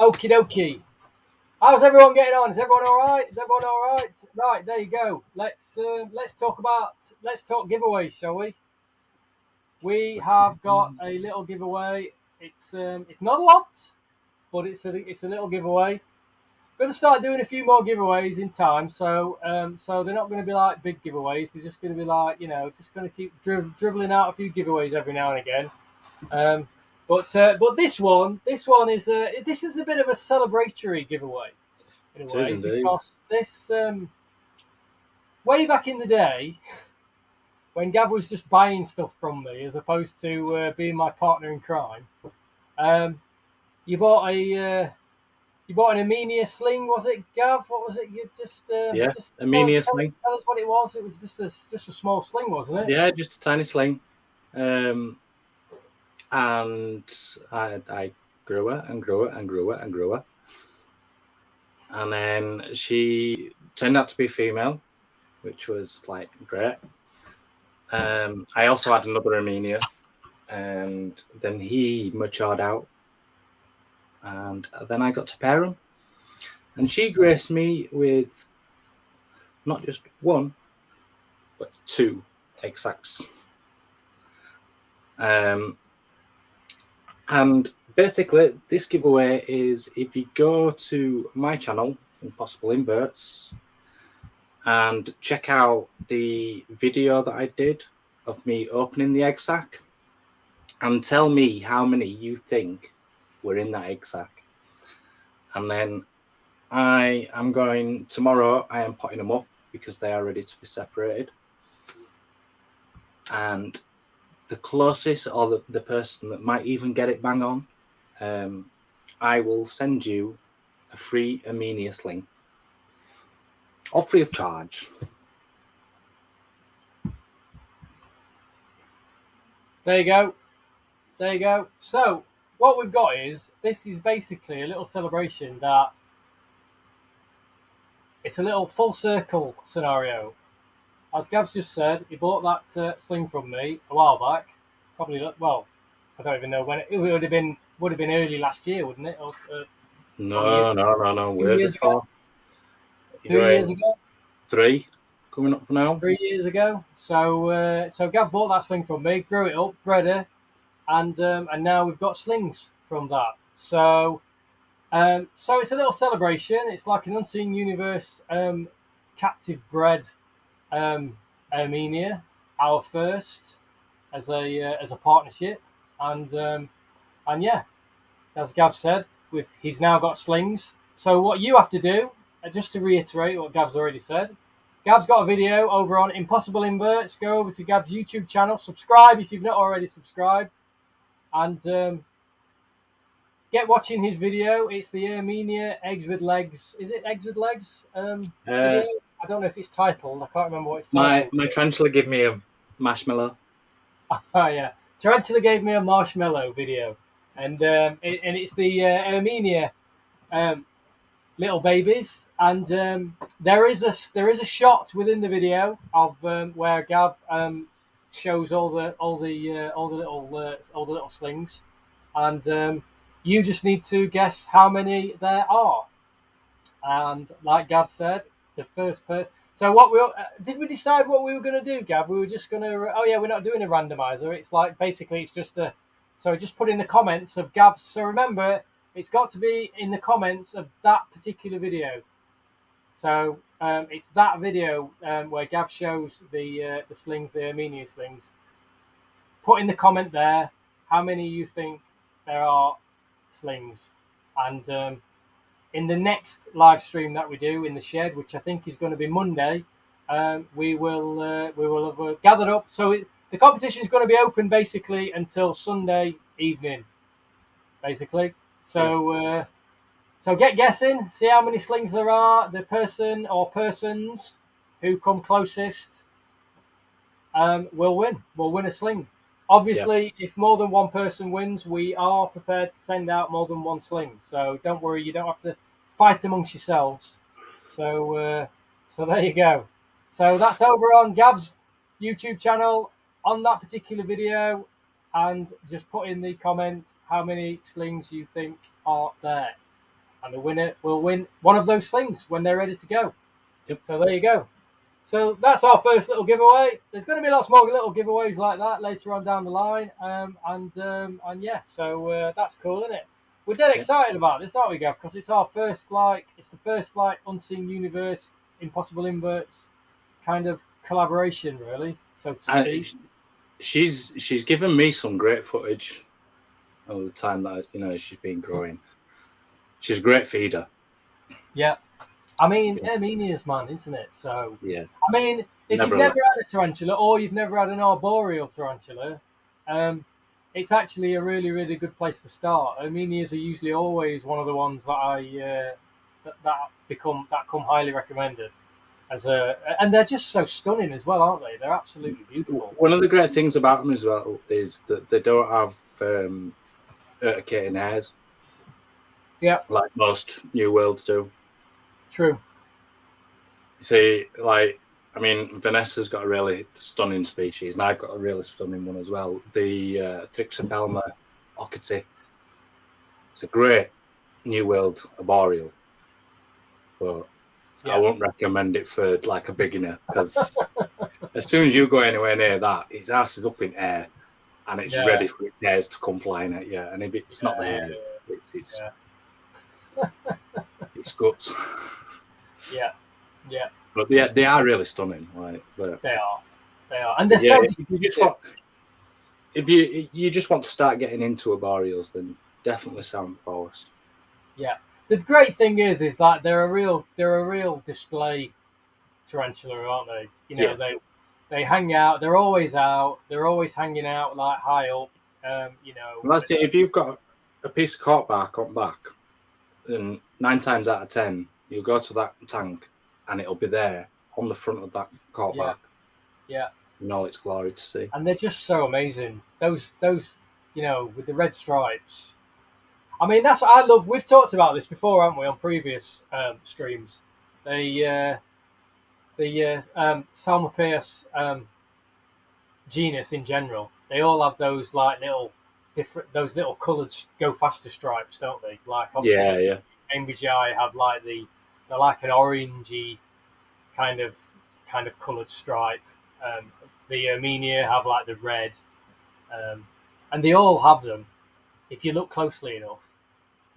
Okie dokie. How's everyone getting on? Is everyone all right? Is everyone all right? Right, there you go. Let's talk giveaways, shall we? We have got a little giveaway. It's not a lot, but it's a little giveaway. I'm going to start doing a few more giveaways in time. So they're not going to be like big giveaways. They're just going to be like, just going to keep dribbling out a few giveaways every now and again. But this one is this is a bit of a celebratory giveaway in a way, because this way back in the day when Gav was just buying stuff from me as opposed to being my partner in crime, you bought an Armenia sling, was it, Gav? What was it? You just Armenia sling. Tell us what it was. It was just a small sling, wasn't it? Yeah, just a tiny sling. And I grew her and grew her and grew her and grew her. And then she turned out to be female, which was like great. I also had another Armenia, and then he matured out. And then I got to pair him. And she graced me with not just one, but two exacts. And basically, this giveaway is if you go to my channel, Impossible Inverts, and check out the video that I did of me opening the egg sack, and tell me how many you think were in that egg sack. And then tomorrow I am potting them up because they are ready to be separated. And the closest, or the person that might even get it bang on, I will send you a free Armenia sling. All free of charge. There you go. There you go. So what we've got is, this is basically a little celebration that it's a little full circle scenario. As Gav's just said, he bought that sling from me a while back. Probably, well, I don't even know when it would have been early last year, wouldn't it? Or, no. 2 years ago. 2 years ago. 3 coming up for now. 3 years ago. So Gav bought that sling from me, grew it up, bred her, and now we've got slings from that. So it's a little celebration. It's like an Unseen Universe captive bred Armenia, our first as a partnership, and yeah, as Gav said, he's now got slings. So what you have to do, just to reiterate what Gav's already said, Gav's got a video over on Impossible Inverts. Go over to Gav's YouTube channel, subscribe if you've not already subscribed, and get watching his video. It's the Armenia eggs with legs. Is it eggs with legs? Video? I don't know if it's titled. I can't remember what it's titled. My tarantula gave me a marshmallow. Oh yeah, Tarantula gave me a marshmallow video, and it's the Armenia little babies, and there is a shot within the video of where Gav shows all the little slings, and you just need to guess how many there are. And like Gav said, the first person. So what did we decide what we were going to do, Gav? We were just going to. Oh yeah, we're not doing a randomizer. It's like basically it's just a. So just put in the comments of Gav's. So remember, it's got to be in the comments of that particular video. So it's that video where Gav shows the slings, the Armenia slings. Put in the comment there how many you think there are slings, and in the next live stream that we do in the shed, which I think is going to be Monday, we will have gathered up. So the competition is going to be open basically until Sunday evening, basically. So so get guessing, see how many slings there are. The person or persons who come closest will win. Will win a sling. Obviously, if more than one person wins, we are prepared to send out more than one sling. So don't worry, you don't have to fight amongst yourselves. So so there you go. So that's over on Gav's YouTube channel on that particular video, and just put in the comment how many slings you think are there, and the winner will win one of those slings when they're ready to go. Yep. So there you go. So that's our first little giveaway. There's going to be lots more little giveaways like that later on down the line, and yeah, so that's cool, isn't it? We're dead excited about this, aren't we, Gav? Because it's our first it's the first Unseen Universe, Impossible Inverts kind of collaboration, really. So to speak. She's given me some great footage over the time that she's been growing. She's a great feeder. Yeah. I mean, Armenia's man, isn't it? So, yeah. I mean, if you've never had a tarantula or you've never had an arboreal tarantula, it's actually a really, really good place to start. Armenias are usually always one of the ones that that come highly recommended and they're just so stunning as well, aren't they? They're absolutely beautiful. One of the great things about them as well is that they don't have urticating hairs. Yeah, like most New Worlds do. True. See, Vanessa's got a really stunning species, and I've got a really stunning one as well. The Thrixopelma ocketi. It's a great New World arboreal, but I won't recommend it for a beginner, because as soon as you go anywhere near that, its ass is up in air, and it's ready for its hairs to come flying at you. And if it's not the hairs, it's guts. Yeah. But they are really stunning. They are, and they're so. If you just want to start getting into arboreals, then definitely Psalmopoeus. Yeah, the great thing is that they're a real display tarantula, aren't they? They hang out. They're always out. They're always hanging out high up. That's it. If you've got a piece of cork bark on back, then 9 times out of 10 you'll go to that tank and it'll be there on the front of that cork bark. Yeah. In all its glory to see. And they're just so amazing. Those with the red stripes. I mean, that's what I love. We've talked about this before, haven't we, on previous streams? The Psalmopoeus genus in general. They all have those little coloured go faster stripes, don't they? Cambridgei have they're like an orangey kind of coloured stripe. The Armenia have the red, and they all have them if you look closely enough.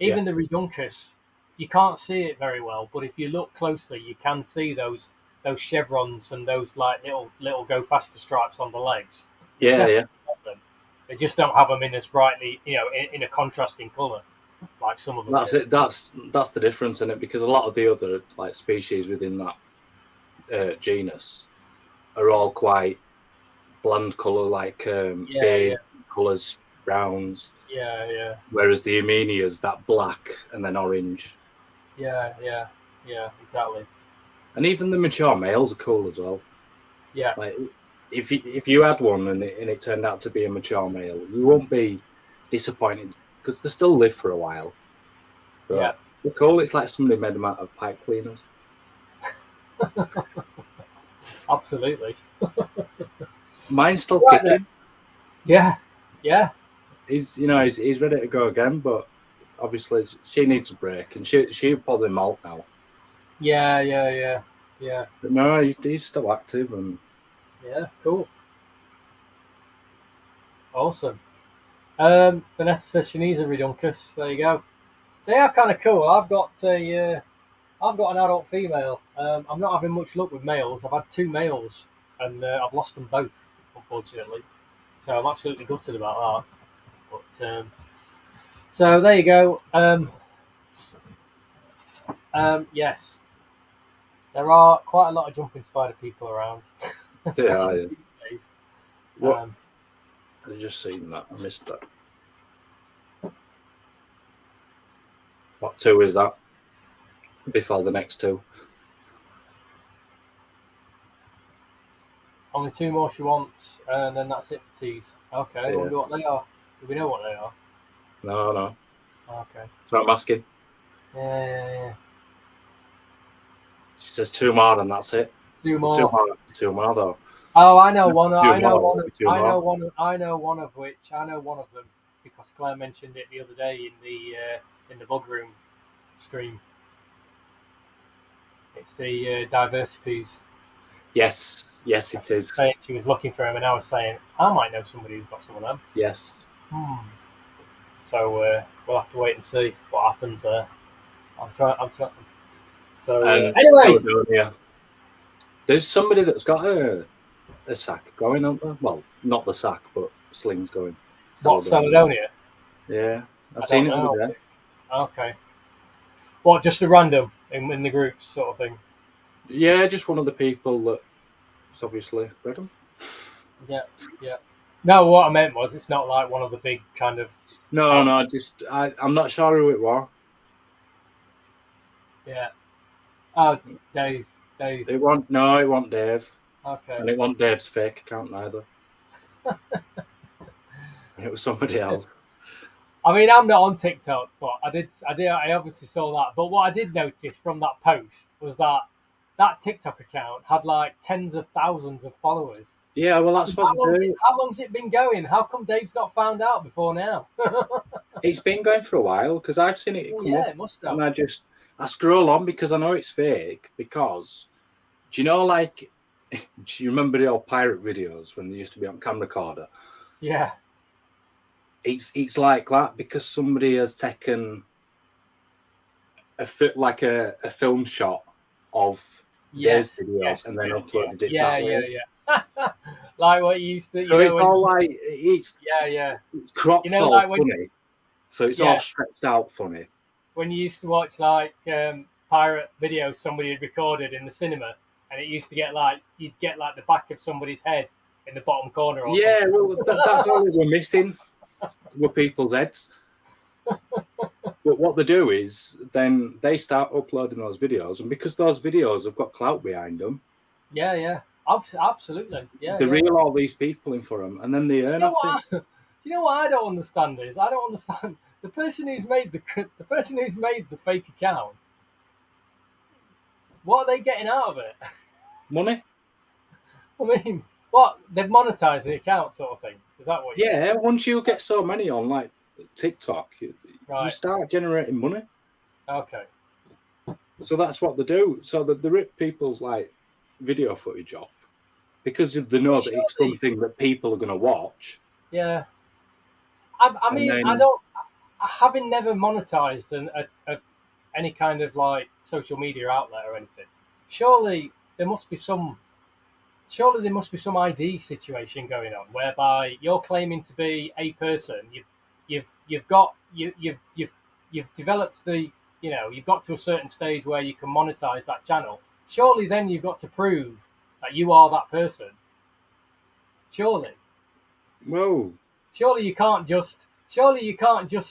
Even the Reduncus, you can't see it very well, but if you look closely, you can see those chevrons and those little go faster stripes on the legs. Yeah. They just don't have them in as brightly, in a contrasting colour like some of them. That's it. That's the difference in it, because a lot of the other species within that genus are all quite bland colour, beige colours, browns. Yeah. Whereas the Armenia's that black and then orange. Yeah, exactly. And even the mature males are cool as well. Yeah. If you had one and it turned out to be a mature male, you won't be disappointed, because they still live for a while. But They're cool. It's like somebody made them out of pipe cleaners. Absolutely. Mine's still kicking. Yeah, yeah. He's ready to go again, but obviously she needs a break, and she'll probably molt now. Yeah. But no, he's still active, and yeah, cool. Awesome. Vanessa says she needs a redunkus. There you go. They are kind of cool. I've got an adult female. I'm not having much luck with males. I've had 2 males, and I've lost them both, unfortunately. So I'm absolutely gutted about that. But so there you go. Yes, there are quite a lot of jumping spider people around, especially these days. What? I've just seen that. I missed that. What 2 is that? Before the next 2. Only 2 more she wants, and then that's it for teas. Okay, I wonder what they are. Do we know what they are? No. Okay. So I'm asking. Yeah. She says 2 more, and that's it. 2 more. 2 more though. Oh, I know one. I know one of them because Claire mentioned it the other day in the bug room stream. It's the diversities. Yes, it is. She was looking for him, and I was saying I might know somebody who's got some of them. Yes. So we'll have to wait and see what happens there. I'm trying. So anyway, Caledonia. There's somebody that's got a sack going on there. Well, not the sack, but slings going. What, Caledonia? Yeah, I've seen it over there. Okay. What, just a random in the groups sort of thing? Yeah, just one of the people that's obviously bred them. Yeah. No, what I meant was it's not like one of the big kind of... No, I'm not sure who it was. Yeah. Oh, Dave. It wasn't Dave. Okay. And it wasn't Dave's fake account either. It was somebody else. I mean, I'm not on TikTok, but I obviously saw that. But what I did notice from that post was that TikTok account had like tens of thousands of followers. Yeah, well, that's what they do. How long's it been going? How come Dave's not found out before now? It's been going for a while because I've seen it come up. It must have. And I scroll on because I know it's fake. Because do you know, like, do you remember the old pirate videos when they used to be on camera recorder? Yeah. It's like that because somebody has taken a film shot of Dave's videos and then uploaded it that way. Yeah. Like what you used to. So it's all like it's cropped all like funny. So it's all stretched out funny. When you used to watch like pirate videos somebody had recorded in the cinema, and it used to get like you'd get like the back of somebody's head in the bottom corner. Or something. Well, that's all we were missing. Were people's heads. But what they do is then they start uploading those videos, and because those videos have got clout behind them, absolutely, they reel all these people in for them, and then they earn off it. Do you know what I don't understand is I don't understand the person who's made the fake account. What are they getting out of it? Money. I mean, what, they've monetized the account, sort of thing. Is that what? Once you get so many on like TikTok, you start generating money. Okay. So that's what they do. So they rip people's like video footage off because they know that it's something that people are going to watch. Yeah. I mean, having never monetized any kind of like social media outlet or anything. Surely there must be some ID situation going on whereby you're claiming to be a person. You've developed you've got to a certain stage where you can monetize that channel. Surely then you've got to prove that you are that person. Surely. Whoa. Surely you can't just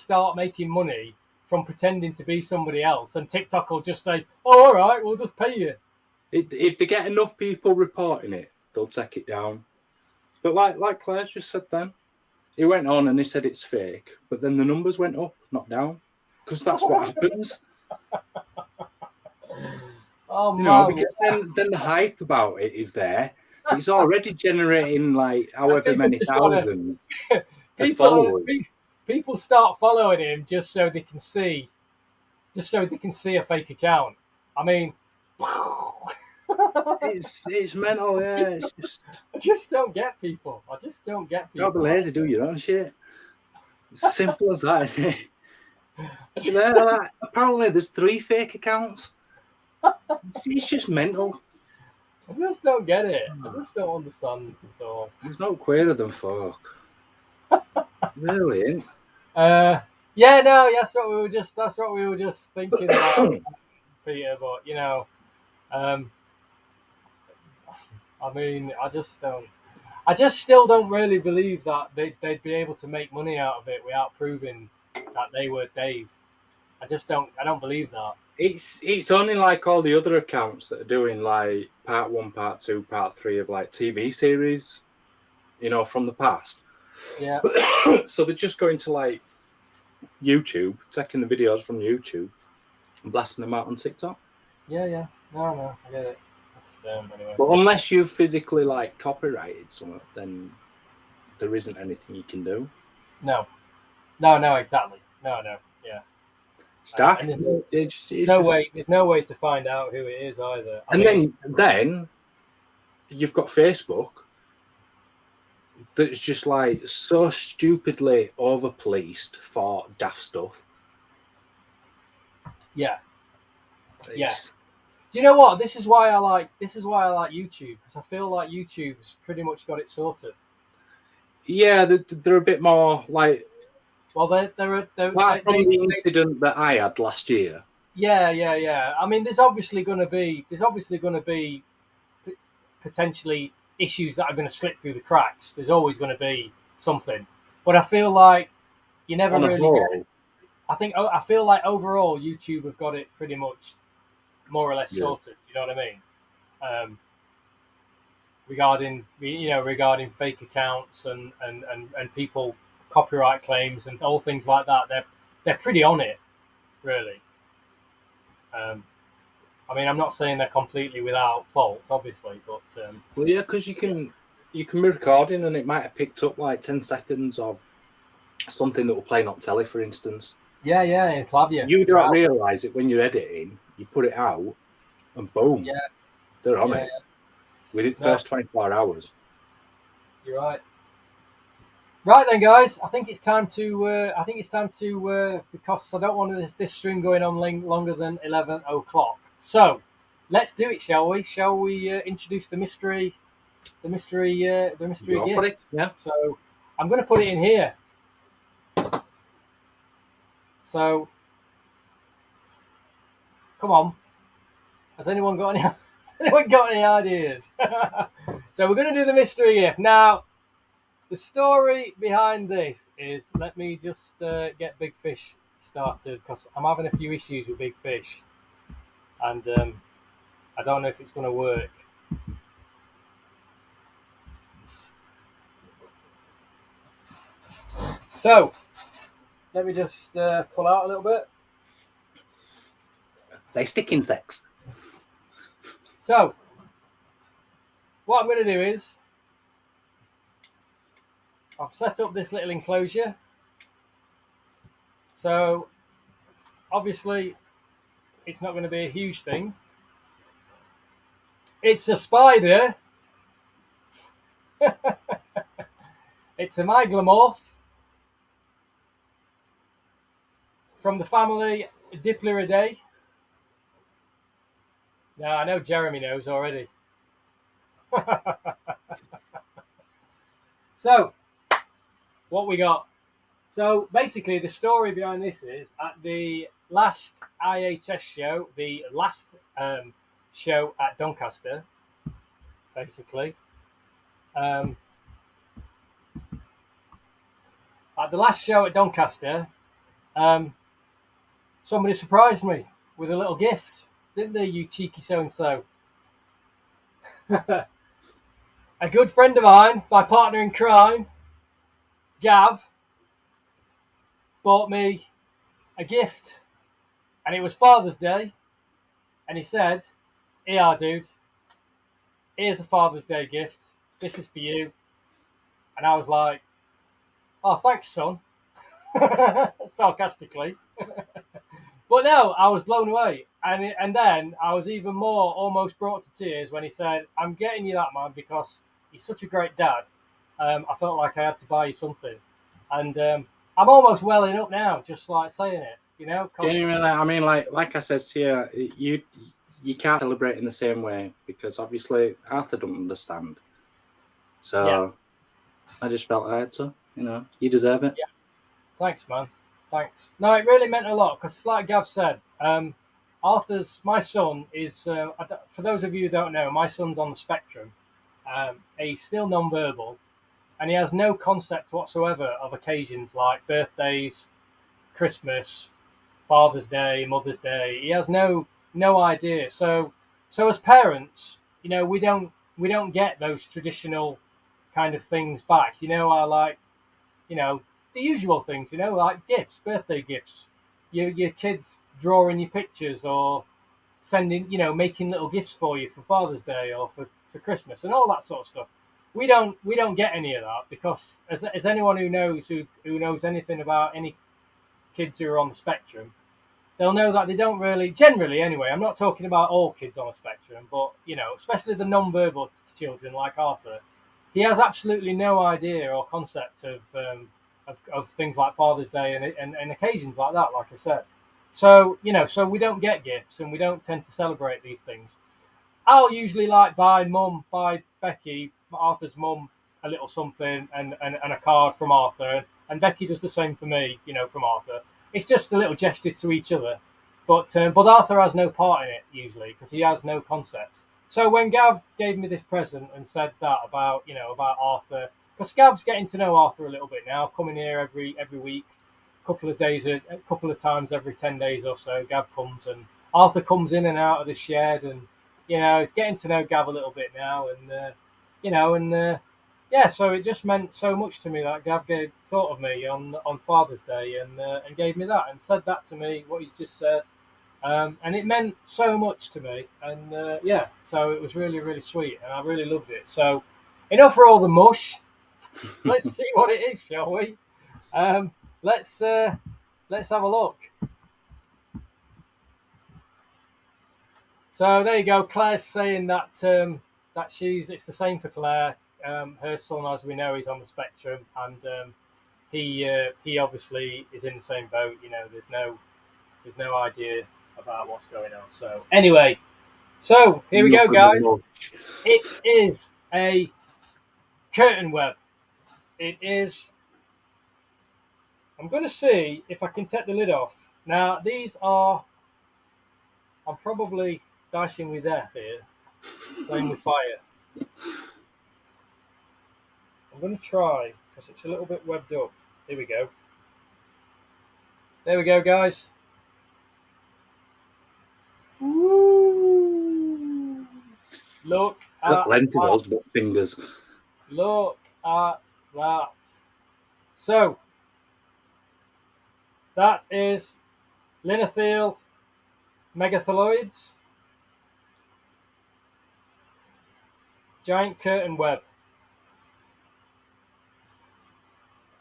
start making money from pretending to be somebody else, and TikTok will just say, "Oh, all right, we'll just pay you." If they get enough people reporting it, they'll take it down. But like Claire's just said then, he went on and he said it's fake, but then the numbers went up, not down, because that's what happens. Oh, You know, man. because then the hype about it is there. It's already generating like however People many just wanna- thousands of followers. People start following him just so they can see a fake account. I mean, It's mental, yeah. It's just I just don't get people. I just don't get people. don't be lazy, do your own shit. It's simple as that. Like, apparently, there's 3 fake accounts. It's just mental. I just don't get it. I just don't understand at all. There's no queerer than folk. Really ain't. Yeah, no, that's what we were just thinking about, Peter. But you know, I mean, I just still don't really believe that they'd be able to make money out of it without proving that they were Dave. I don't believe that. It's only like all the other accounts that are doing like part 1, part 2, part 3 of like TV series, you know, from the past. Yeah. So they're just going to like YouTube, taking the videos from YouTube and blasting them out on TikTok. Yeah. No, I get it. Anyway. But unless you physically like copyrighted something, then there isn't anything you can do. No, exactly. No, yeah. There's no way to find out who it is either. Then you've got Facebook that's just like so stupidly over-policed for daft stuff. Yeah. Yes. Do you know what? This is why I like YouTube, because I feel like YouTube's pretty much got it sorted. Yeah, they're a bit more like. Well, they're from the incident that I had last year. Yeah. I mean, there's obviously going to be potentially issues that are going to slip through the cracks. There's always going to be something, but I feel like you never really get it. I feel like overall YouTube have got it pretty much more or less sorted. You know what I mean? Regarding fake accounts and people copyright claims and all things like that, they're pretty on it, really. I mean, I'm not saying they're completely without fault, obviously, but well, yeah, because you can be recording and it might have picked up like 10 seconds of something that will play on telly, for instance. Yeah, it'll have you. You don't realise it when you're editing. You put it out, and boom, they're on it within the first 24 hours. You're right. Right then, guys. I think it's time to. Because I don't want this stream going on longer than 11 o'clock. So, let's do it, shall we? Shall we introduce the mystery? The mystery gift. Yeah. So, I'm going to put it in here. So, come on. Has anyone got any ideas? So we're going to do the mystery gift. Now, the story behind this is, let me just get Big Fish started, because I'm having a few issues with Big Fish. And I don't know if it's going to work. So, let me just pull out a little bit. They stick insects. So, what I'm going to do is, I've set up this little enclosure. So, obviously, it's not going to be a huge thing. It's a spider. It's a myglomorph from the family Dipleridae. Now, I know Jeremy knows already. So, what we got? So, basically, the story behind this is, at the last IHS show, the last show at Doncaster, basically, at the last show at Doncaster, somebody surprised me with a little gift, didn't they, you cheeky so-and-so? A good friend of mine, my partner in crime, Gav, bought me a gift. and it was Father's Day, and he said, "Here, dude, here's a Father's Day gift. This is for you." And I was like, "Oh, thanks, son," sarcastically. But no, I was blown away, and then I was even more almost brought to tears when he said, "I'm getting you that, man, because he's such a great dad. I felt like I had to buy you something," and I'm almost welling up now, just like saying it, you know. I mean, like I said to you, you can't celebrate in the same way because obviously Arthur doesn't understand. So yeah. I just felt I had to, you know, you deserve it. Yeah. Thanks, man. Thanks. No, it really meant a lot because, like Gav said, my son is, for those of you who don't know, my son's on the spectrum. He's still non-verbal, and he has no concept whatsoever of occasions like birthdays, Christmas, Father's Day, Mother's Day. He has no idea. So as parents, you know, we don't get those traditional kind of things back. You know, you know, the usual things, you know, like gifts, birthday gifts, your kids drawing your pictures or sending, you know, making little gifts for you for Father's Day or for Christmas and all that sort of stuff. We don't get any of that because as anyone who knows anything about any kids who are on the spectrum, they'll know that they don't really, generally anyway, I'm not talking about all kids on the spectrum, but, you know, especially the non-verbal children like Arthur, he has absolutely no idea or concept of things like Father's Day and occasions like that, like I said. So, you know, so we don't get gifts and we don't tend to celebrate these things. I'll usually like buy Becky, Arthur's mum, a little something and a card from Arthur. And Becky does the same for me, you know, from Arthur. It's just a little gesture to each other. But Arthur has no part in it usually because he has no concept. So when Gav gave me this present and said that about, you know, about Arthur, because Gav's getting to know Arthur a little bit now, coming here every week, a couple of times every 10 days or so. Gav comes and Arthur comes in and out of the shed, and you know, he's getting to know Gav a little bit now, and you know, and yeah, so it just meant so much to me that Gav thought of me on Father's Day and gave me that and said that to me, what he's just said. And it meant so much to me, and yeah, so it was really, really sweet, and I really loved it. So, enough for all the mush. Let's see what it is, shall we? Let's have a look. So there you go. Claire's saying that it's the same for Claire. Her son, as we know, is on the spectrum, and he obviously is in the same boat. You know, there's no idea about what's going on. So anyway, so here we go, guys. It is a curtain web. It is. I'm going to see if I can take the lid off. Now these are. I'm probably dicing with death here, playing with fire. I'm going to try because it's a little bit webbed up. Here we go. There we go, guys. Woo! Look at length of those butt fingers. Look at that. So that is Linothiel megathyloids, giant curtain web.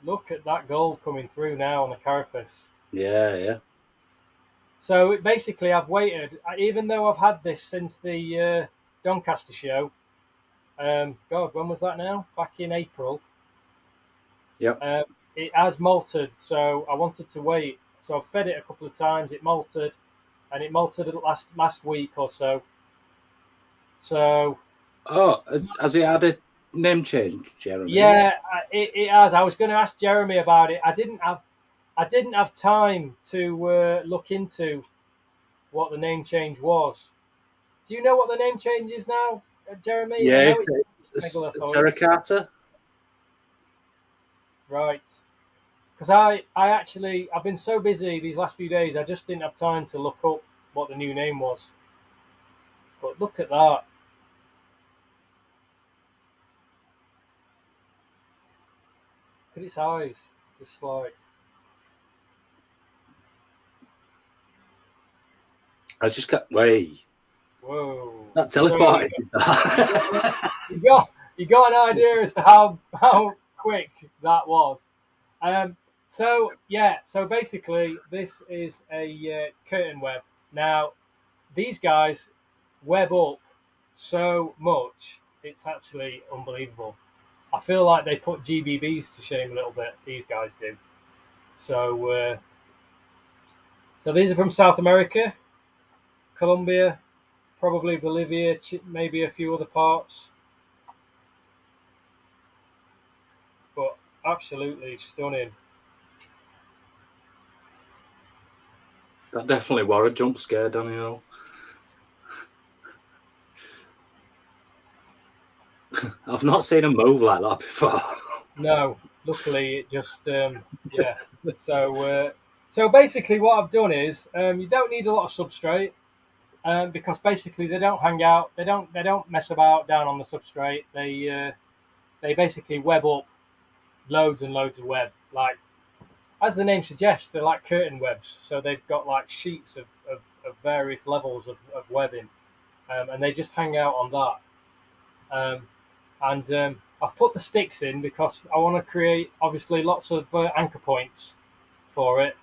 Look at that gold coming through now on the carapace. Yeah, yeah. So basically, I've waited, even though I've had this since the Doncaster show. God, when was that now? Back in April. Yep. It has malted, so I wanted to wait. So I've fed it a couple of times. It malted, and it malted last week or so. So. Oh, has it had a name change, Jeremy? Yeah, it has. I was going to ask Jeremy about it. I didn't have time to look into what the name change was. Do you know what the name change is now, Jeremy? Yeah, it's Serracata. Right. Because I've been so busy these last few days, I just didn't have time to look up what the new name was. But look at that. Look at its eyes. Just like. I just got way. Whoa! That teleported. You got an idea as to how quick that was. So basically, this is a curtain web. Now, these guys web up so much, it's actually unbelievable. I feel like they put GBBs to shame a little bit. These guys do. So these are from South America, Colombia, probably Bolivia, maybe a few other parts. But absolutely stunning. That definitely was a jump scare, Daniel. I've not seen a move like that before. No, luckily it just yeah. So basically, what I've done is you don't need a lot of substrate because basically they don't hang out, they don't mess about down on the substrate. They basically web up loads and loads of web. Like as the name suggests, they're like curtain webs. So they've got like sheets of various levels of webbing, and they just hang out on that. And I've put the sticks in because I want to create obviously lots of anchor points for it,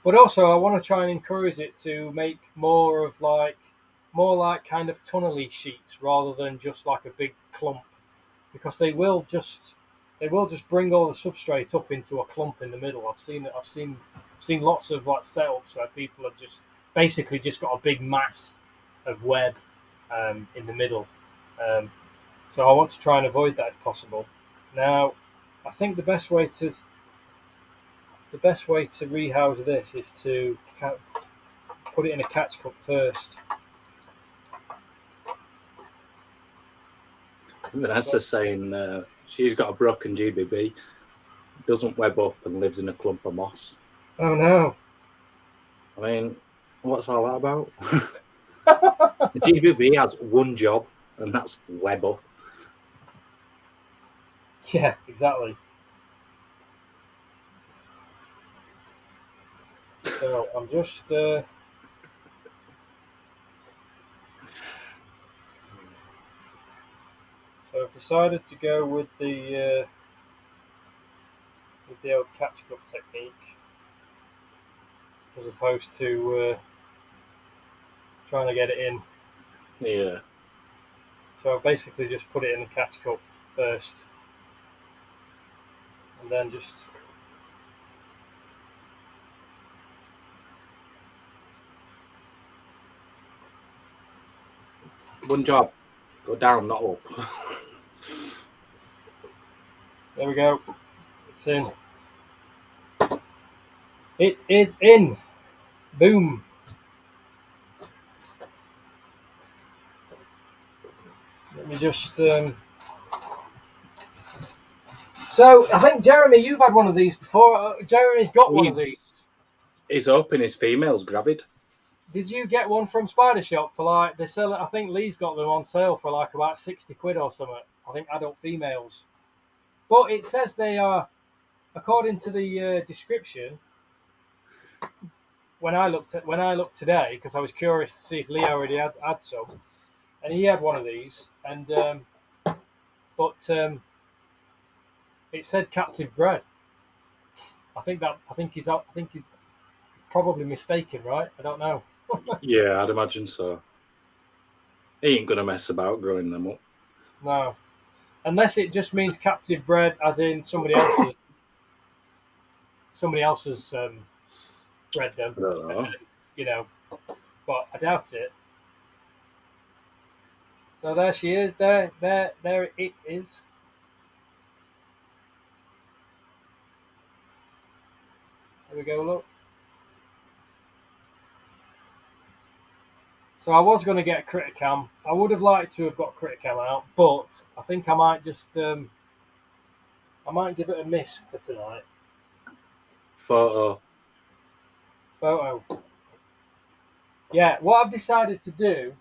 but also I want to try and encourage it to make more like kind of tunnely sheets rather than just like a big clump, because they will just bring all the substrate up into a clump in the middle. I've seen lots of like setups where people have just basically just got a big mass of web in the middle. So I want to try and avoid that if possible. Now, I think the best way to rehouse this is to put it in a catch cup first. Vanessa's saying she's got a broken GBB, doesn't web up and lives in a clump of moss. Oh no! I mean, what's all that about? The GBB has one job, and that's web up. Yeah, exactly. So I'm just so I've decided to go with the old catch cup technique as opposed to trying to get it in. Yeah. So I've basically just put it in the catch cup first, and then just One job. Go down, not up. there we go. It's in. It is in. Boom. Let me just. So I think Jeremy, you've had one of these before. Jeremy's got one of these. He's hoping his female's gravid. Did you get one from Spider Shop for like they sell it? I think Lee's got them on sale for like about 60 quid or something. I think adult females, but it says they are, according to the description. When I looked today, because I was curious to see if Lee already had some, and he had one of these, and but it said captive bred. I think he's probably mistaken, right? I don't know. Yeah, I'd imagine so. He ain't gonna mess about growing them up. No, unless it just means captive bred, as in somebody else's bred them. I don't know. You know, but I doubt it. So there she is. There it is. There we go. Look. So I was going to get a critter cam. I would have liked to have got critter cam out, but I think I might just I might give it a miss for tonight. Photo. Yeah, what I've decided to do,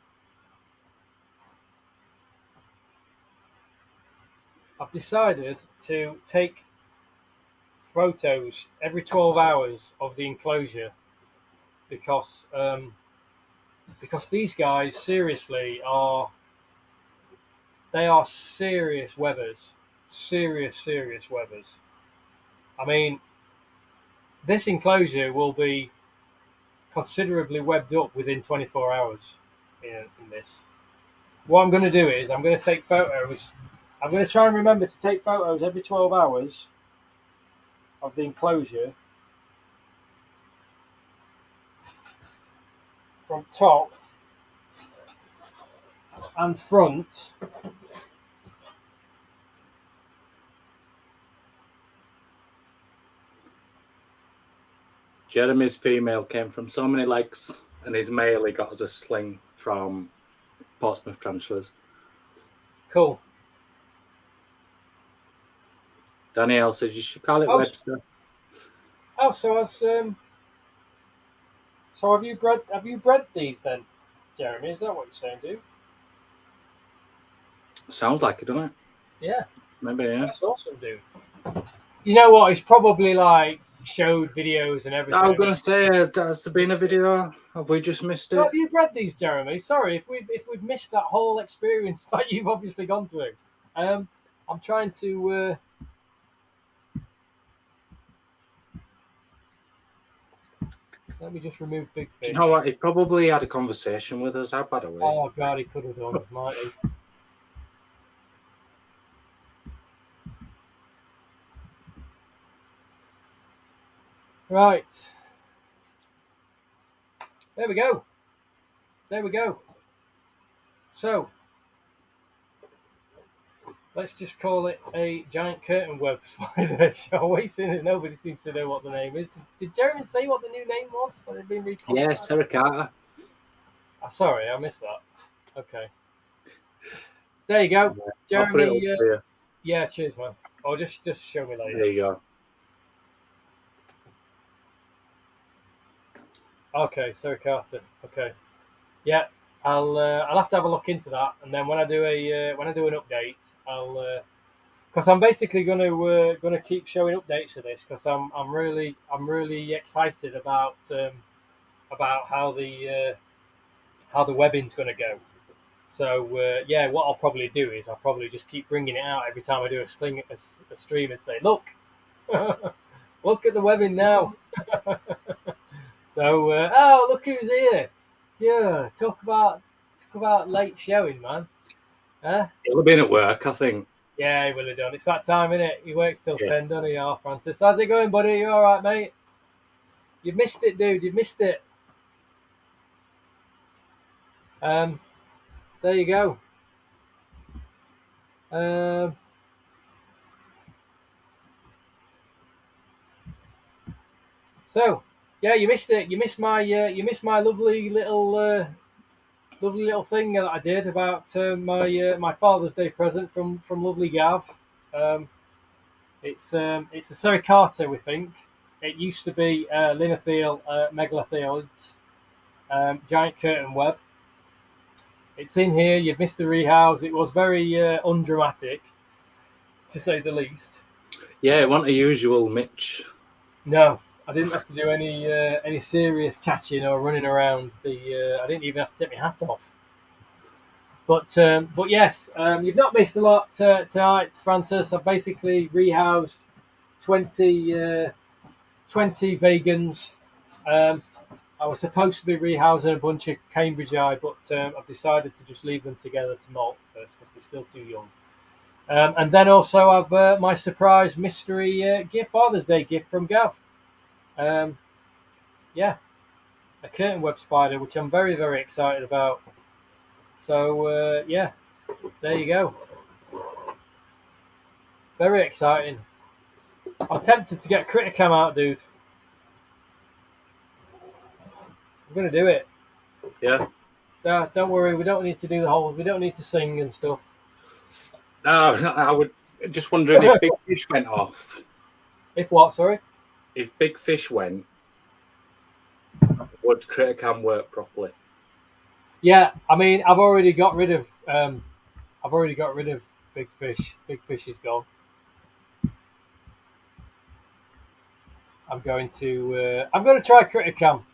I've decided to take photos every 12 hours of the enclosure because because these guys seriously they are serious webbers, serious webbers. I mean, this enclosure will be considerably webbed up within 24 hours in this. What I'm going to do is I'm going to take photos. I'm going to try and remember to take photos every 12 hours of the enclosure from top and front. Jeremy's female came from so many legs, and his male he got as a sling from Portsmouth Tarantulas. Cool. Danielle says you should call it Webster. Oh, so have you bred these then, Jeremy? Is that what you're saying, dude? Sounds like it, doesn't it? Yeah. Maybe, yeah. That's awesome, dude. You know what? It's probably like showed videos and everything. I was going to say, has there been a video? Have we just missed it? So have you bred these, Jeremy? Sorry if we've missed that whole experience that you've obviously gone through. I'm trying to. Let me just remove Big Fish. Do you know what? He probably had a conversation with us. How bad are we? Oh God, he could have done, might he? Right. There we go. There we go. So, let's just call it a giant curtain web spider, shall we? Seeing as nobody seems to know what the name is. Did Jeremy say what the new name was when it had been recalled? Yeah, Tliltocatl. Sorry, I missed that. Okay. There you go. Jeremy. Yeah, cheers, man. Or just show me later. There you go. Okay, Tliltocatl. Okay. Yeah, I'll have to have a look into that, and then when I do an update, I'll because I'm basically gonna keep showing updates of this because I'm really excited about how the webbing's gonna go. So yeah, what I'll probably do is I'll probably just keep bringing it out every time I do a stream and say, look, look at the webbing now. So oh, look who's here. Yeah, talk about late showing, man. He'll have been at work, I think. Yeah, he will have done. It's that time, isn't it? He works till 10, doesn't he, Francis? How's it going, buddy? You all right, mate? You missed it, dude. You missed it. There you go. So, yeah, you missed it. You missed my lovely little thing that I did about my Father's Day present from lovely Gav. It's a sericata, we think. It used to be Linothele megalothelids, giant curtain web. It's in here. You've missed the rehouse. It was very undramatic, to say the least. Yeah, it wasn't a usual Mitch. No, I didn't have to do any serious catching or running around. I didn't even have to take my hat off. But yes, you've not missed a lot tonight, Francis. I've basically rehoused 20 vegans. I was supposed to be rehousing a bunch of cambridgei, but I've decided to just leave them together to molt first because they're still too young. And then also I've my surprise mystery gift, Father's Day gift from Gav. Yeah, a curtain web spider, which I'm very, very excited about. So yeah, there you go. Very exciting. I'm tempted to get Criticam out, dude. I'm gonna do it. Yeah. Don't worry. We don't need to do the whole. We don't need to sing and stuff. No, I would just wondering if Big Fish went off. If what? Sorry. If Big Fish went, would Criticam work properly? Yeah, I mean, I've already got rid of Big Fish. Big Fish is gone. I'm going to try Criticam.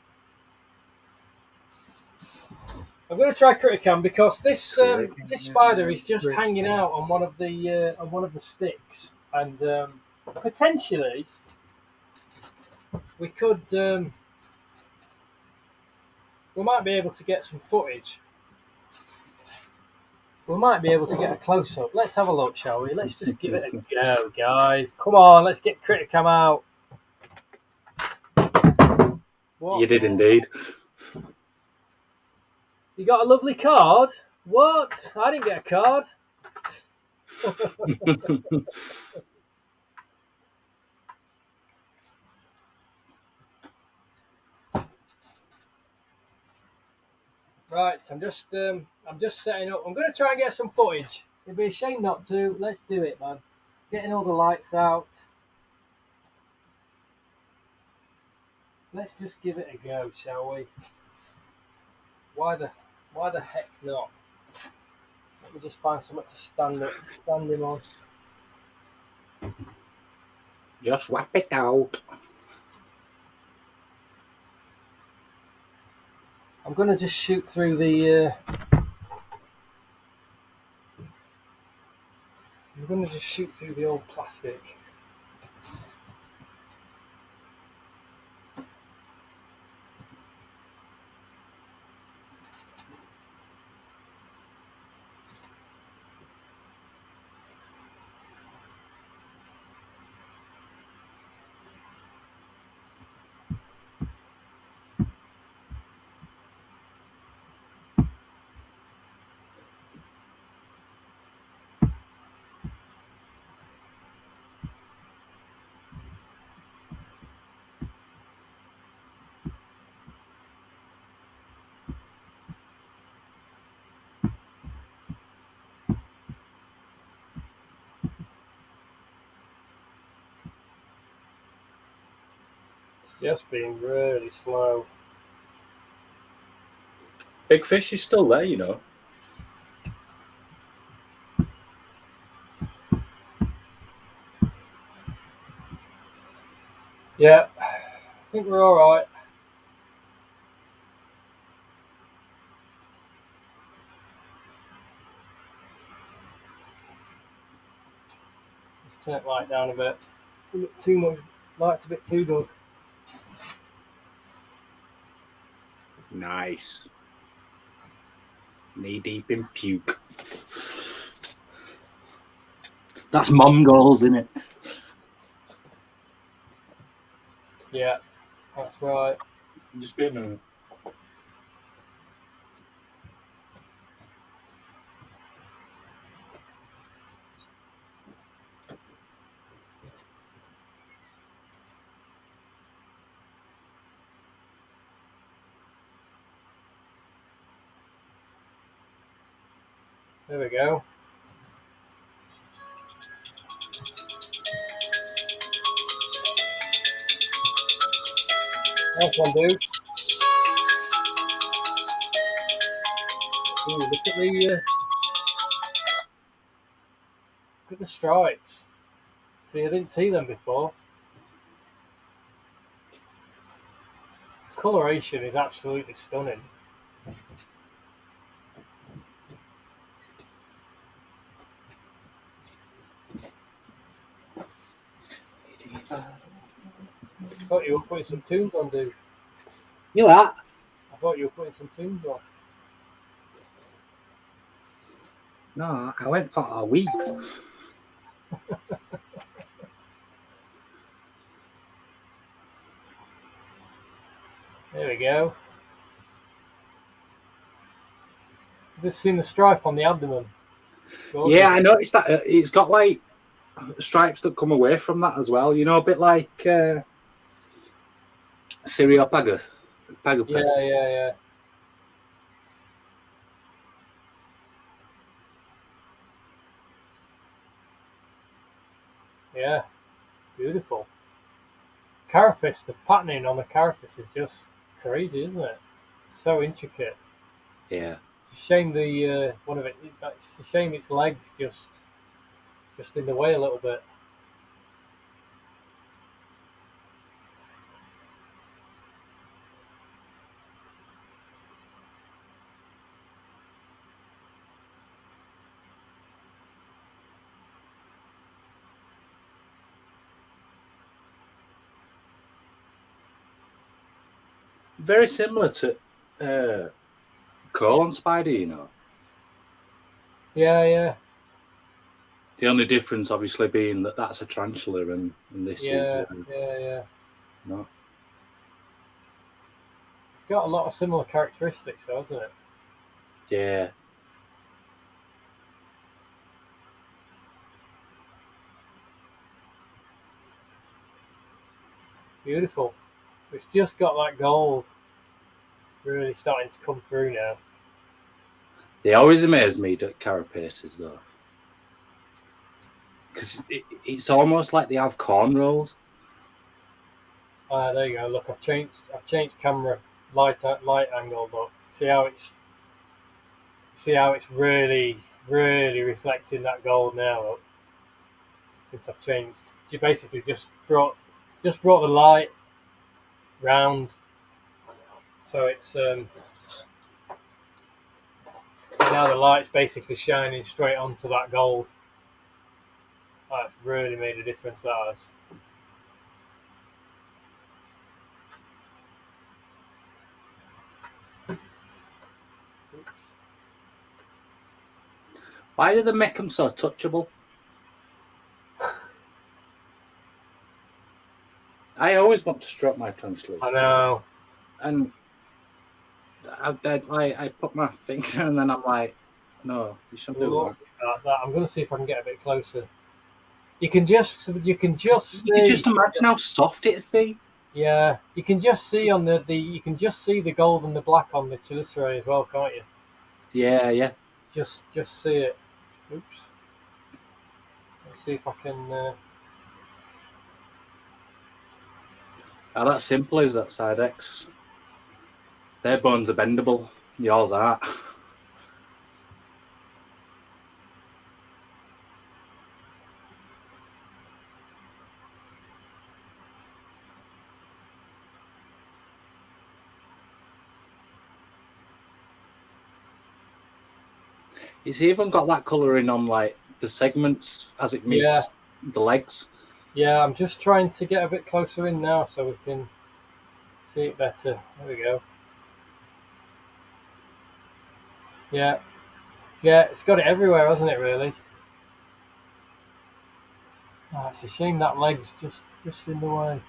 I'm going to try Criticam because this spider is just hanging out on one of the sticks, and potentially we could we might be able to get some footage. We might be able to get a close up. Let's have a look, shall we? Let's just give it a go, guys. Come on, let's get Criticam out. What? You did indeed. You got a lovely card? What? I didn't get a card. Right, I'm just setting up. I'm going to try and get some footage. It'd be a shame not to. Let's do it, man. Getting all the lights out. Let's just give it a go, shall we? Why the heck not? Let me just find something to stand him on. Just whap it out. I'm going to just shoot through the. I'm going to just shoot through the old plastic. Just being really slow. Big fish is still there, you know. Yeah, I think we're all right. Just turn it light down a bit. A bit too much. Light's a bit too good. Nice. Knee deep in puke. That's Mongols, isn't it? Yeah, that's right. Just being a... There we go. Nice one, dude. Ooh, look at the stripes. See, I didn't see them before. Coloration is absolutely stunning. I thought you were putting some tunes on, dude. You know that? I thought you were putting some tunes on. No, I went for a wee. There we go. You've just seen the stripe on the abdomen. Gorgeous. Yeah, I noticed that. It's got like stripes that come away from that as well. You know, a bit like Syriopagopus. Yeah. Yeah, beautiful. Carapace, the patterning on the carapace is just crazy, isn't it? It's so intricate. Yeah. It's a shame the one of it. It's a shame its legs just in the way a little bit. very similar to colon spider, you know. Yeah. The only difference, obviously, being that that's a tarantula and this is yeah. No. It's got a lot of similar characteristics, though, hasn't it? Yeah. Beautiful. It's just got that gold really starting to come through now. They always amaze me, the carapaces, though. Because it's almost like they have cornrows. There you go. Look, I've changed camera light angle, but see how it's really reflecting that gold now. Look, since I've changed, you basically just brought the light round, so it's now the light's basically shining straight onto that gold. That's really made a difference. That has. Why do they make them so touchable? I always want to stroke my tarantulas. I know. And I put my finger and then I'm like, no, you shouldn't do that. I'm going to see if I can get a bit closer. You can just see. You just imagine how soft it'd be. Yeah, you can just see on you can just see the gold and the black on the Tliltocatl as well, can't you? Yeah. Just see it. Oops. Let's see if I can. How that simple is that side X. Their bones are bendable. Yours aren't. It's even got that colouring on like the segments as it meets the legs. Yeah, I'm just trying to get a bit closer in now so we can see it better. There we go. Yeah, it's got it everywhere, hasn't it? Really. Oh, it's a shame that leg's just in the way.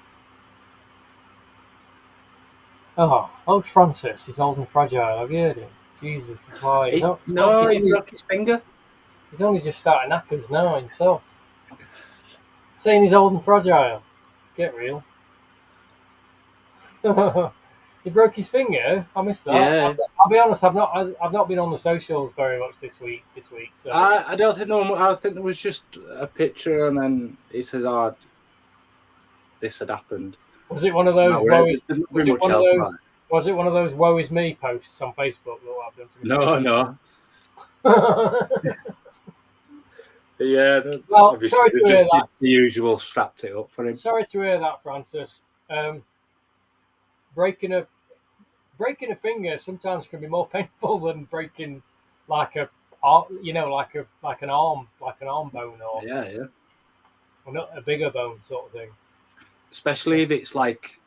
Oh, old Francis is old and fragile. I've heard him. Jesus, he's like He broke his finger. He's only just starting knackers now himself. Saying he's old and fragile. Get real. He broke his finger. I missed that. Yeah. I'll be honest. I've not been on the socials very much this week. So I don't think I think there was just a picture, and then he says, "Oh, this had happened." Was it one of those? Was it one of those "woe is me" posts on Facebook that I've done to me? No. Yeah. Well, sorry to hear that. The usual strapped it up for him. Sorry to hear that, Francis. Breaking a finger sometimes can be more painful than breaking like an arm bone or not a bigger bone sort of thing. Especially if it's like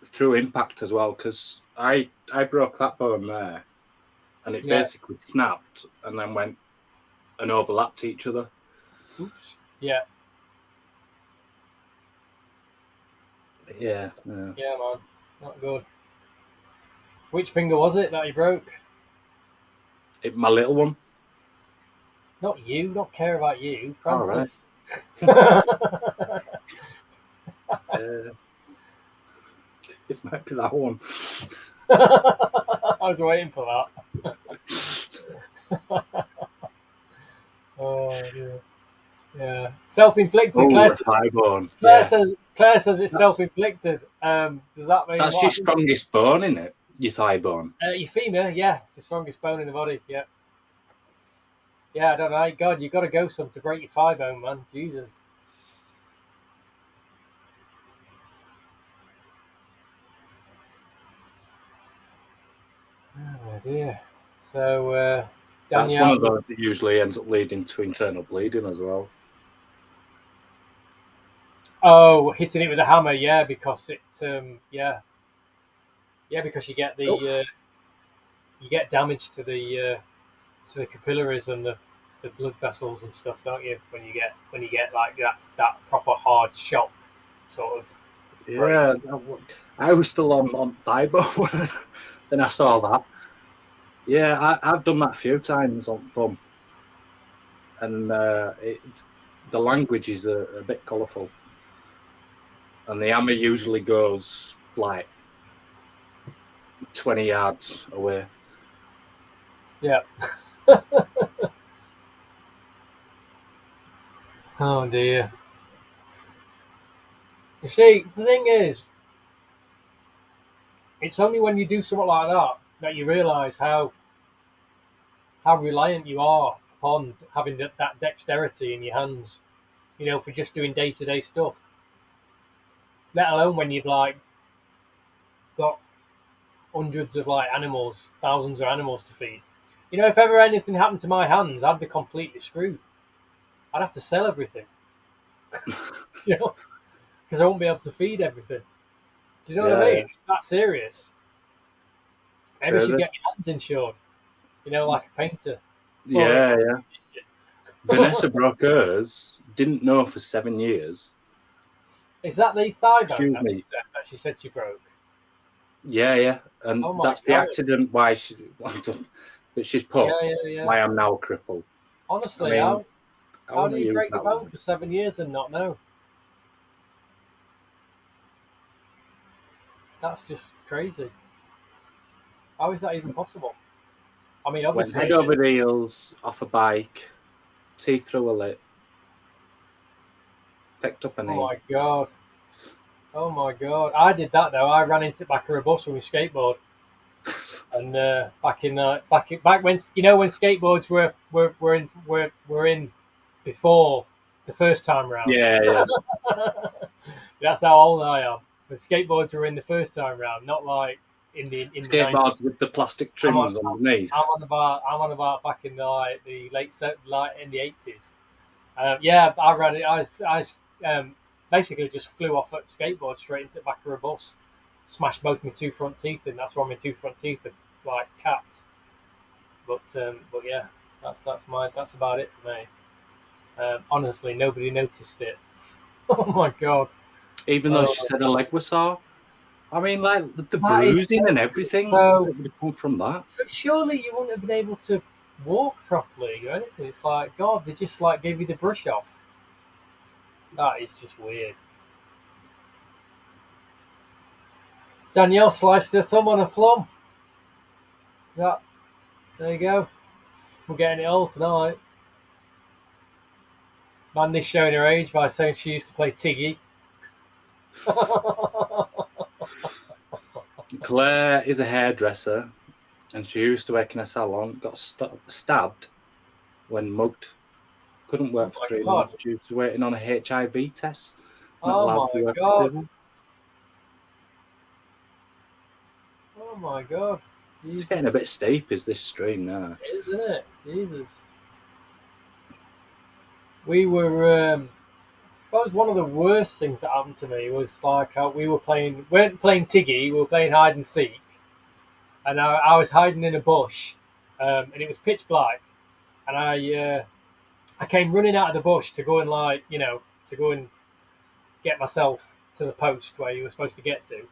through impact as well, because I broke that bone there, and it basically snapped and then went and overlapped each other. Oops. Yeah. Yeah, man. Not good. Which finger was it that he broke? My little one. Not you. Don't care about you, Francis. All right. It might be that one. I was waiting for that. Oh dear. Yeah. Self-inflicted. Claire says it's self-inflicted. Does that mean that's your strongest bone, isn't it? Your thigh bone. Your femur, yeah, it's the strongest bone in the body. Yeah. Yeah, I don't know. God, you got to go some to break your thigh bone, man. Jesus. Oh dear. So that's one of those that usually ends up leading to internal bleeding as well. Oh, hitting it with a hammer, yeah, because it, Yeah, because you get the you get damage to the capillaries and the blood vessels and stuff, don't you? When you get like that proper hard shock sort of break. Yeah, I was still on Thibaut. Then I saw that. Yeah, I've done that a few times on Rump, and the language is a bit colourful, and the hammer usually goes like 20 yards away. Yeah. Oh dear. You see, the thing is, it's only when you do something like that that you realise how reliant you are upon having that dexterity in your hands, for just doing day-to-day stuff. Let alone when you've like got hundreds of like animals, thousands of animals to feed. If ever anything happened to my hands, I'd be completely screwed. I'd have to sell everything, because I won't be able to feed everything. Do you know what I mean? Yeah. It's that serious. Maybe I should get my hands insured, like a painter. Yeah. Vanessa broke hers, didn't know for 7 years. Is that the thigh bone that she said she broke? Yeah. And that's the accident why but she's put, why I'm now crippled. Honestly, how do you break your bone for 7 years and not know? That's just crazy. How is that even possible? I mean, obviously, went head over heels off a bike, teeth through a lip, picked up a knee. Oh my god! I did that though. I ran into the back of a bus with my skateboard, and back when when skateboards were in before the first time round. Yeah. That's how old I am. The skateboards were in the first time round, not like in skateboards with the plastic trims underneath. I'm on about back in the late in the 80s. I ran it. I basically just flew off a skateboard straight into the back of a bus, smashed both my two front teeth in. That's why my two front teeth are like capped. But yeah, that's about it for me. Honestly, nobody noticed it. Oh my god! Even though she said her leg was sore. I mean, like the bruising and everything that would have come from that. So surely you wouldn't have been able to walk properly or anything. It's like, God, they just like gave you the brush off. That is just weird. Danielle sliced her thumb on a plum. There you go. We're getting it all tonight. Mandy's showing her age by saying she used to play Tiggy. Claire is a hairdresser, and she used to work in a salon. Got stabbed when mugged. Couldn't work for 3 months. She was waiting on a HIV test. Not allowed to work for 2 months. Oh my god! Jesus. It's getting a bit steep. Is this stream now? It is, isn't it? Jesus. We were. I suppose one of the worst things that happened to me was like we weren't playing Tiggy. We were playing hide and seek, and I was hiding in a bush, and it was pitch black, and I came running out of the bush to go and to go and get myself to the post where you were supposed to get to.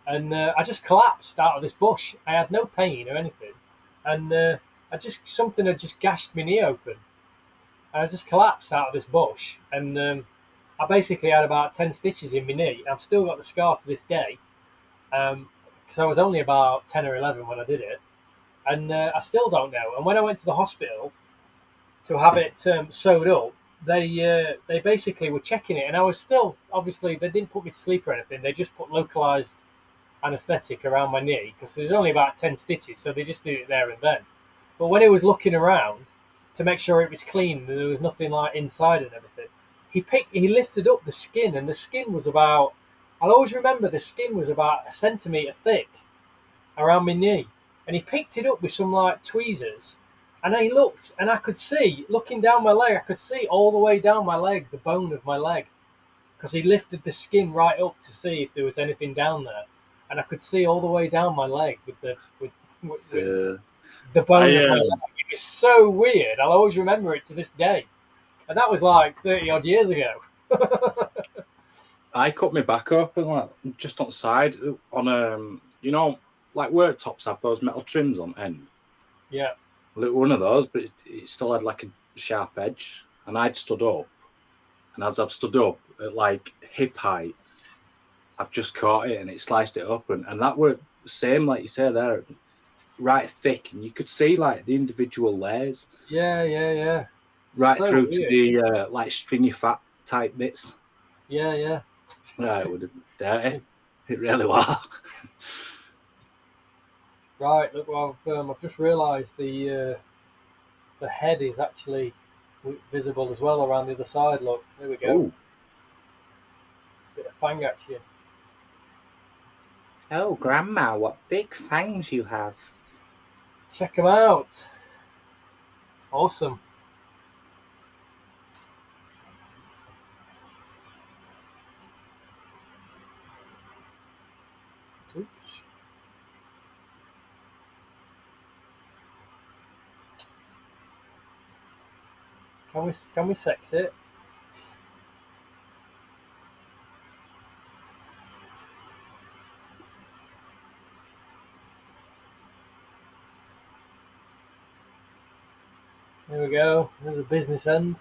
And I just collapsed out of this bush. I had no pain or anything. And something had just gashed my knee open. And I just collapsed out of this bush. And I basically had about 10 stitches in my knee. I've still got the scar to this day. Because I was only about 10 or 11 when I did it. And I still don't know. And when I went to the hospital to have it sewed up, they basically were checking it, and I was still, obviously, they didn't put me to sleep or anything. They just put localized anesthetic around my knee because there's only about 10 stitches, so they just did it there and then. But when he was looking around to make sure it was clean and there was nothing like inside and everything, he lifted up the skin, and the skin was about, I'll always remember the skin was about 1 centimetre thick around my knee, and he picked it up with some like tweezers. And I looked, and I could see, looking down my leg, I could see all the way down my leg, the bone of my leg, because he lifted the skin right up to see if there was anything down there. and I could see all the way down my leg with the Yeah. the bone of my leg. It was so weird. I'll always remember it to this day. And that was like 30 odd years ago. I cut my back open like just on the side on you know, like worktops have those metal trims on end. Yeah. One of those, but it still had like a sharp edge. And I'd stood up, and as I've stood up at like hip height, I've just caught it and it sliced it open. And that were the same, like you say there, right thick, and you could see like the individual layers. Yeah. Right so through weird. to the like stringy fat type bits. Yeah. Right, it would have dirty. It really was. Right, look, well, I've just realised the head is actually visible as well around the other side. Look, there we go. Ooh. Bit of fang action. Oh, Grandma, what big fangs you have. Check them out. Awesome. Oops. Can we sex it? There we go. There's a business end.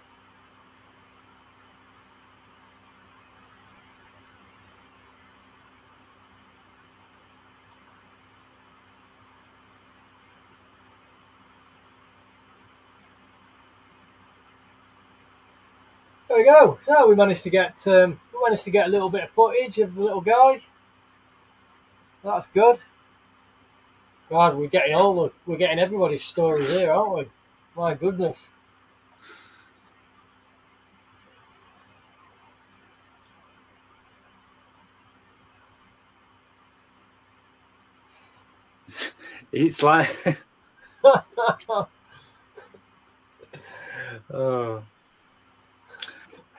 There we go. So we managed to get a little bit of footage of the little guy. That's good. God, we're getting everybody's stories here, aren't we? My goodness. It's like oh.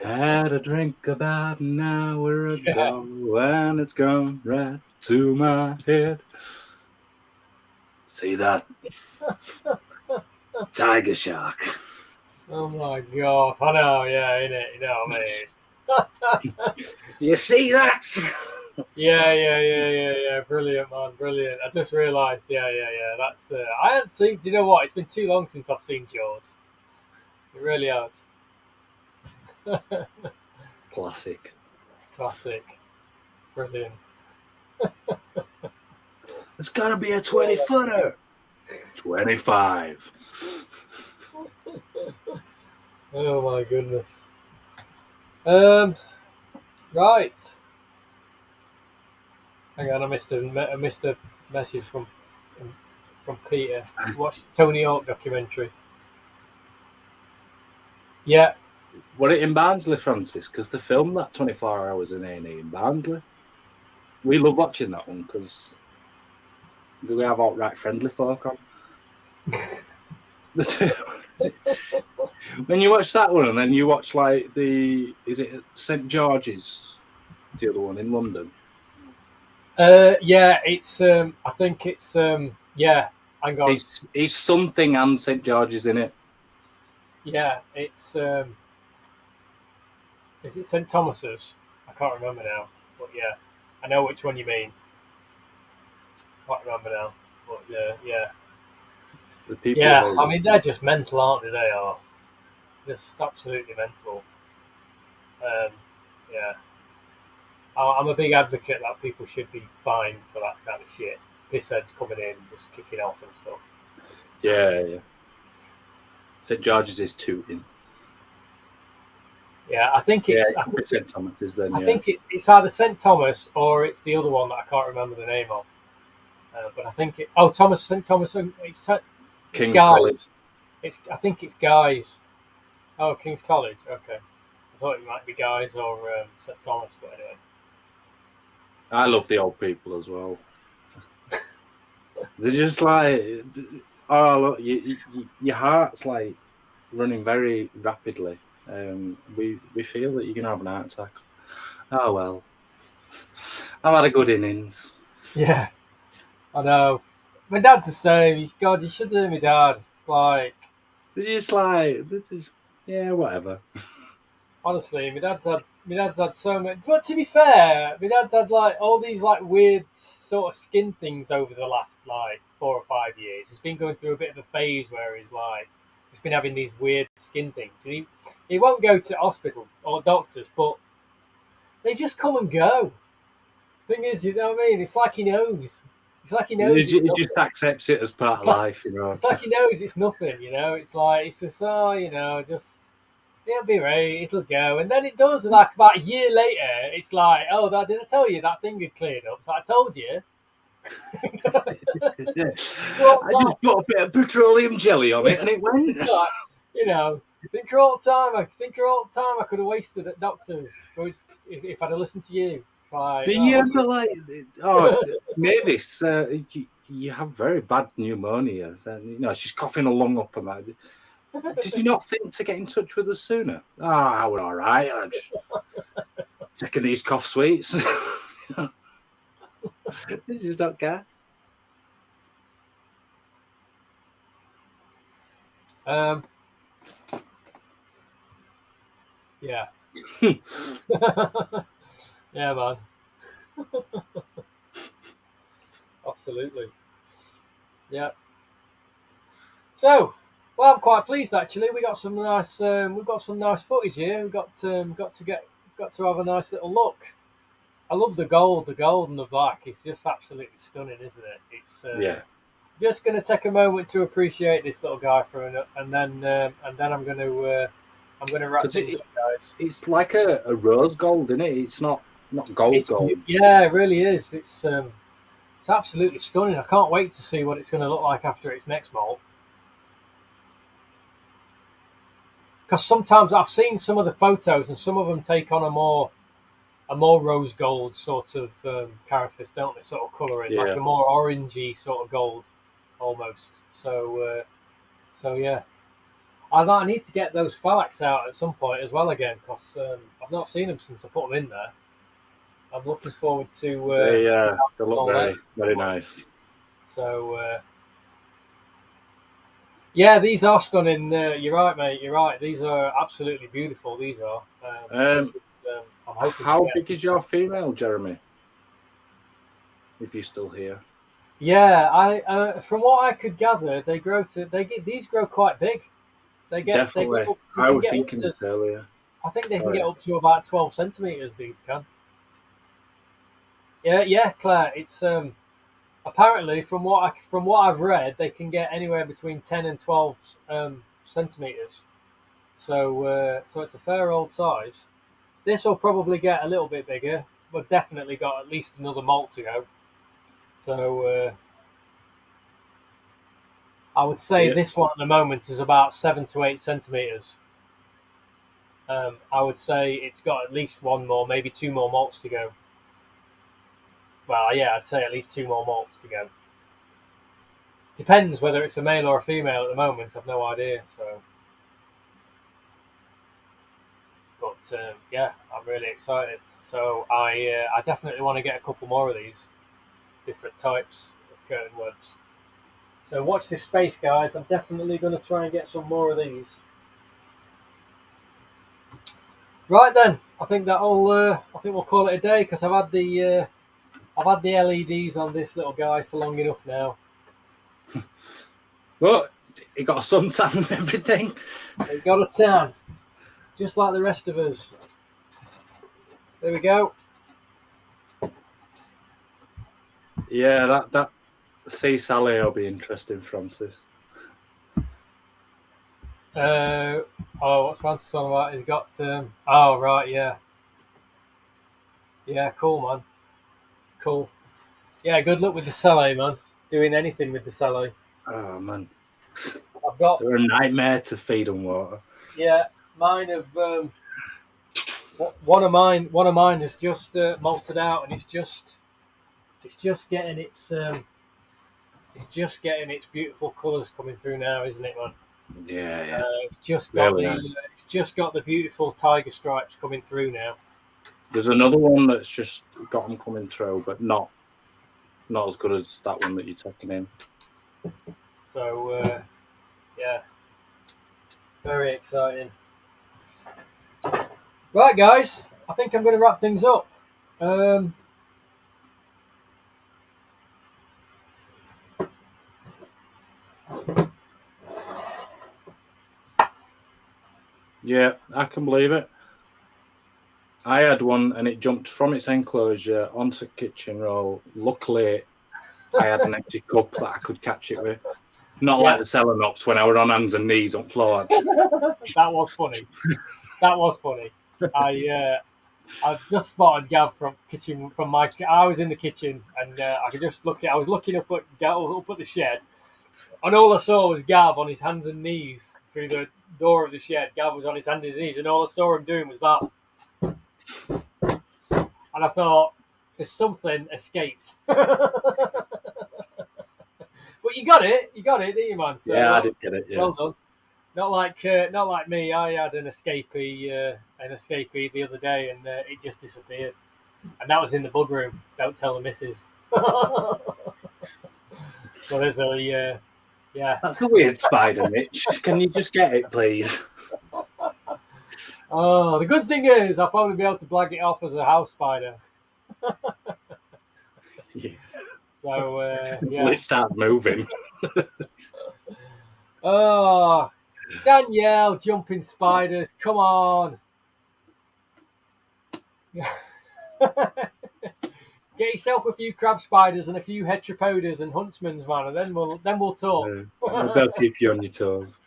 Had a drink about an hour ago, and it's gone right to my head. See that? Tiger shark. Oh my god. I know, yeah, innit? You know what I mean? Do you see that? Yeah. Brilliant, man. Brilliant. I just realised, yeah. That's I hadn't seen. Do you know what? It's been too long since I've seen Jaws. It really has. Classic. Brilliant. It's gotta be a 20-footer. 25. Oh my goodness. Right. Hang on, I missed a message from Peter. Watch Tony Hawk documentary. Yeah. Were it in Barnsley, Francis? Because they filmed that 24 hours in A&E in Barnsley. We love watching that one because we have outright friendly folk on. When you watch that one and then you watch like is it St George's, the other one in London? Yeah, it's I think it's yeah. Hang on. It's something and St George's in it. Yeah, it's is it St Thomas's? I can't remember now, but yeah, I know which one you mean. Can't remember now, but yeah. The people. Yeah, I mean they're just mental, aren't they? They are just absolutely mental. Yeah, I'm a big advocate that people should be fined for that kind of shit. Pissheads coming in, just kicking off and stuff. Yeah. St George's is tooting. Yeah, I think it's. Yeah, it's St Thomas's then. I think it's either St Thomas or it's the other one that I can't remember the name of. But I think St Thomas. It's King's Guy's. College. I think it's Guy's. Oh, King's College. Okay, I thought it might be Guy's or St Thomas, but anyway. I love the old people as well. They're just like, oh look, your heart's like running very rapidly. We feel that you're gonna have an heart attack. Oh well, I've had a good innings. Yeah, I know. My dad's the same. God, you should hear my dad. It's like, it's like, yeah, whatever. honestly, my dad's had so much. But to be fair, my dad's had like all these like weird sort of skin things over the last like 4 or 5 years. He's been going through a bit of a phase where he's like just been having these weird skin things. And he won't go to hospital or doctors, but they just come and go. Thing is, you know what I mean? It's like he knows. It's like he knows it's He nothing. just accepts it as part of It's like, life, you know. it's like he knows it's nothing, you know? It's like, it's just, oh, you know, just, it'll be right, it'll go. And then it does, and like about a year later, it's like, oh, did I tell you that thing had cleared up? It's like, I told you. I just put a bit of petroleum jelly on it and it went. Like, you know, think all the time I could have wasted at doctors if I'd have listened to you. It's like, But like, oh, Mavis, you have very bad pneumonia. Then, you know, she's coughing a lung up. Did you not think to get in touch with us sooner? Oh, we're all right. I'm just taking these cough sweets. You just don't care. Yeah. Yeah, man. Absolutely. Yeah. So, well, I'm quite pleased actually. We got some nice. We've got some nice footage here. We got to have a nice little look. I love the gold. The gold and the black. It's just absolutely stunning, isn't it? It's yeah. Just going to take a moment to appreciate this little guy for a minute, and then I'm going to wrap things up, guys. It's like a rose gold, isn't it? It's not gold. Yeah, it really is. It's absolutely stunning. I can't wait to see what it's going to look like after its next molt. Because sometimes I've seen some of the photos, and some of them take on a more rose gold sort of characteristics, don't they? Sort of colouring, like a more orangey sort of gold, almost. So yeah. I need to get those phallax out at some point as well again, because I've not seen them since I put them in there. I'm looking forward to. They look very nice. So yeah, these are stunning. You're right, mate. You're right. These are absolutely beautiful. These are. How big is your female, Jeremy? If you're still here. Yeah, from what I could gather, these grow quite big. Definitely. I was thinking it earlier. I think they can get up to about 12 centimeters. These can. Yeah, Claire. It's apparently from what I've read, they can get anywhere between 10 and 12 centimeters. So it's a fair old size. This will probably get a little bit bigger, but definitely got at least another molt to go. So I would say this one at the moment is about 7 to 8 centimeters. I would say it's got at least one more, maybe 2 more molts to go. Well, yeah, I'd say at least 2 more molts to go. Depends whether it's a male or a female at the moment. I've no idea. So, but yeah, I'm really excited. So I definitely want to get a couple more of these different types of curtain webs. So watch this space, guys. I'm definitely going to try and get some more of these. Right then, I think we'll call it a day because I've had the LEDs on this little guy for long enough now. Well, he got a suntan and everything. He got a tan, just like the rest of us. There we go. Yeah, that see Sally will be interesting, Francis. What's Francis on about? He's got oh right, yeah. Yeah, cool, man. Cool. Yeah, good luck with the Sally, man. Doing anything with the Sally. Oh man. They're a nightmare to feed and water. Yeah, mine have one of mine has just malted out, and it's just getting its beautiful colours coming through now, isn't it, man? Yeah. It's just got the beautiful tiger stripes coming through now. There's another one that's just got them coming through, but not not as good as that one that you're taking in. So, yeah, very exciting. Right, guys, I think I'm going to wrap things up. Yeah, I can believe it. I had one and it jumped from its enclosure onto the kitchen roll. Luckily, I had an empty cup that I could catch it with. Not like the Selenops when I was on hands and knees on floor. That was funny. That was funny. I just spotted Gav from kitchen from my. I was in the kitchen and I could just look. I was looking up at the shed, and all I saw was Gav on his hands and knees through the door of the shed. Gav was on his hands and knees, and all I saw him doing was that. And I thought, there's something escaped. But you got it, didn't you, man? So, yeah, I did get it. Yeah. Well done. Not like me. I had an escapee the other day, and it just disappeared. And that was in the bug room. Don't tell the missus. So there's a yeah. That's a weird spider, Mitch. Can you just get it, please? Oh, the good thing is I'll probably be able to blag it off as a house spider. Yeah. So Until it starts moving. Oh, Danielle, jumping spiders, come on. Get yourself a few crab spiders and a few heteropodas and huntsmans, man, and then we'll talk. They'll keep you on your toes.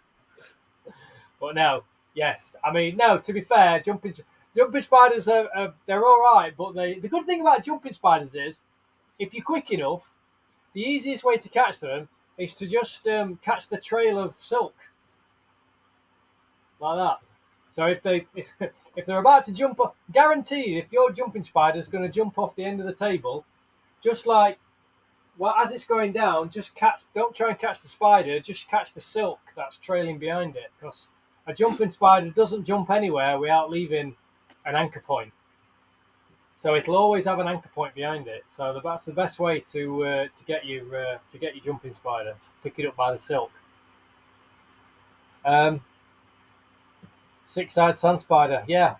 But no, yes, I mean no. To be fair, jumping spiders they're all right, but the good thing about jumping spiders is if you're quick enough, the easiest way to catch them is to just catch the trail of silk like that. So if they're about to jump up, guaranteed, if your jumping spider's going to jump off the end of the table, just like, well, as it's going down, don't try and catch the spider, just catch the silk that's trailing behind it, because a jumping spider doesn't jump anywhere without leaving an anchor point. So it'll always have an anchor point behind it. So that's the best way to get your jumping spider. Pick it up by the silk. Six-eyed sand spider, yeah.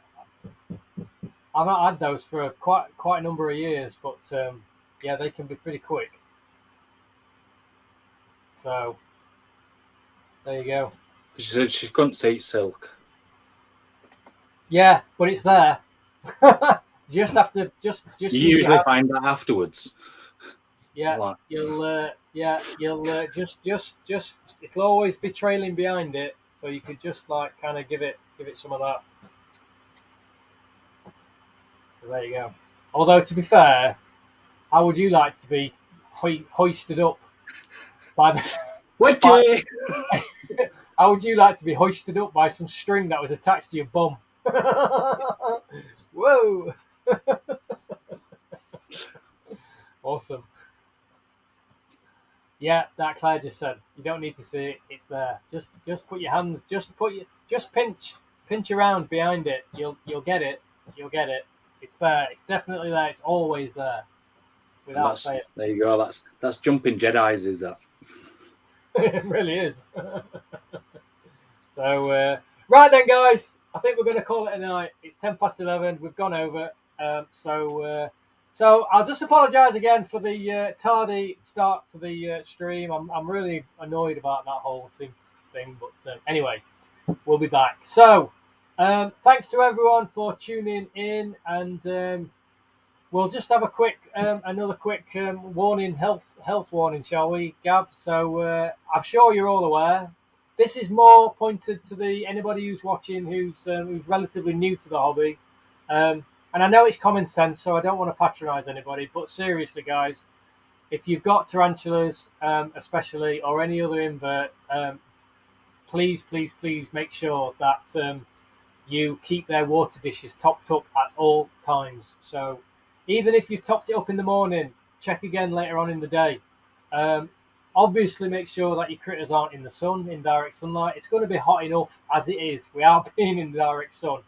I've not had those for quite a number of years, but yeah, they can be pretty quick. So there you go. She said she couldn't see silk. Yeah, but it's there. You just have to just. You usually find that afterwards. Yeah, like. You'll just it'll always be trailing behind it, so you could just like kind of give it some of that. So there you go. Although to be fair, how would you like to be hoisted up by the? How would you like to be hoisted up by some string that was attached to your bum? Whoa! Awesome. Yeah, that Claire just said. You don't need to see it; it's there. Just put your hands. Just pinch around behind it. You'll get it. You'll get it. It's there. It's definitely there. It's always there. Without saying. There you go. That's jumping Jedi's, is that? It really is. So right then, guys. I think we're going to call it a night. It's 11:10. We've gone over. So I'll just apologise again for the tardy start to the stream. I'm really annoyed about that whole thing. But anyway, we'll be back. So thanks to everyone for tuning in, and we'll just have a quick another quick warning, health warning, shall we, Gav? So I'm sure you're all aware. This is more pointed to anybody who's watching who's relatively new to the hobby. And I know it's common sense, so I don't want to patronise anybody. But seriously, guys, if you've got tarantulas, especially, or any other invert, please make sure that you keep their water dishes topped up at all times. So even if you've topped it up in the morning, check again later on in the day. Obviously, make sure that your critters aren't in the sun, in direct sunlight. It's going to be hot enough as it is without being in the direct sun.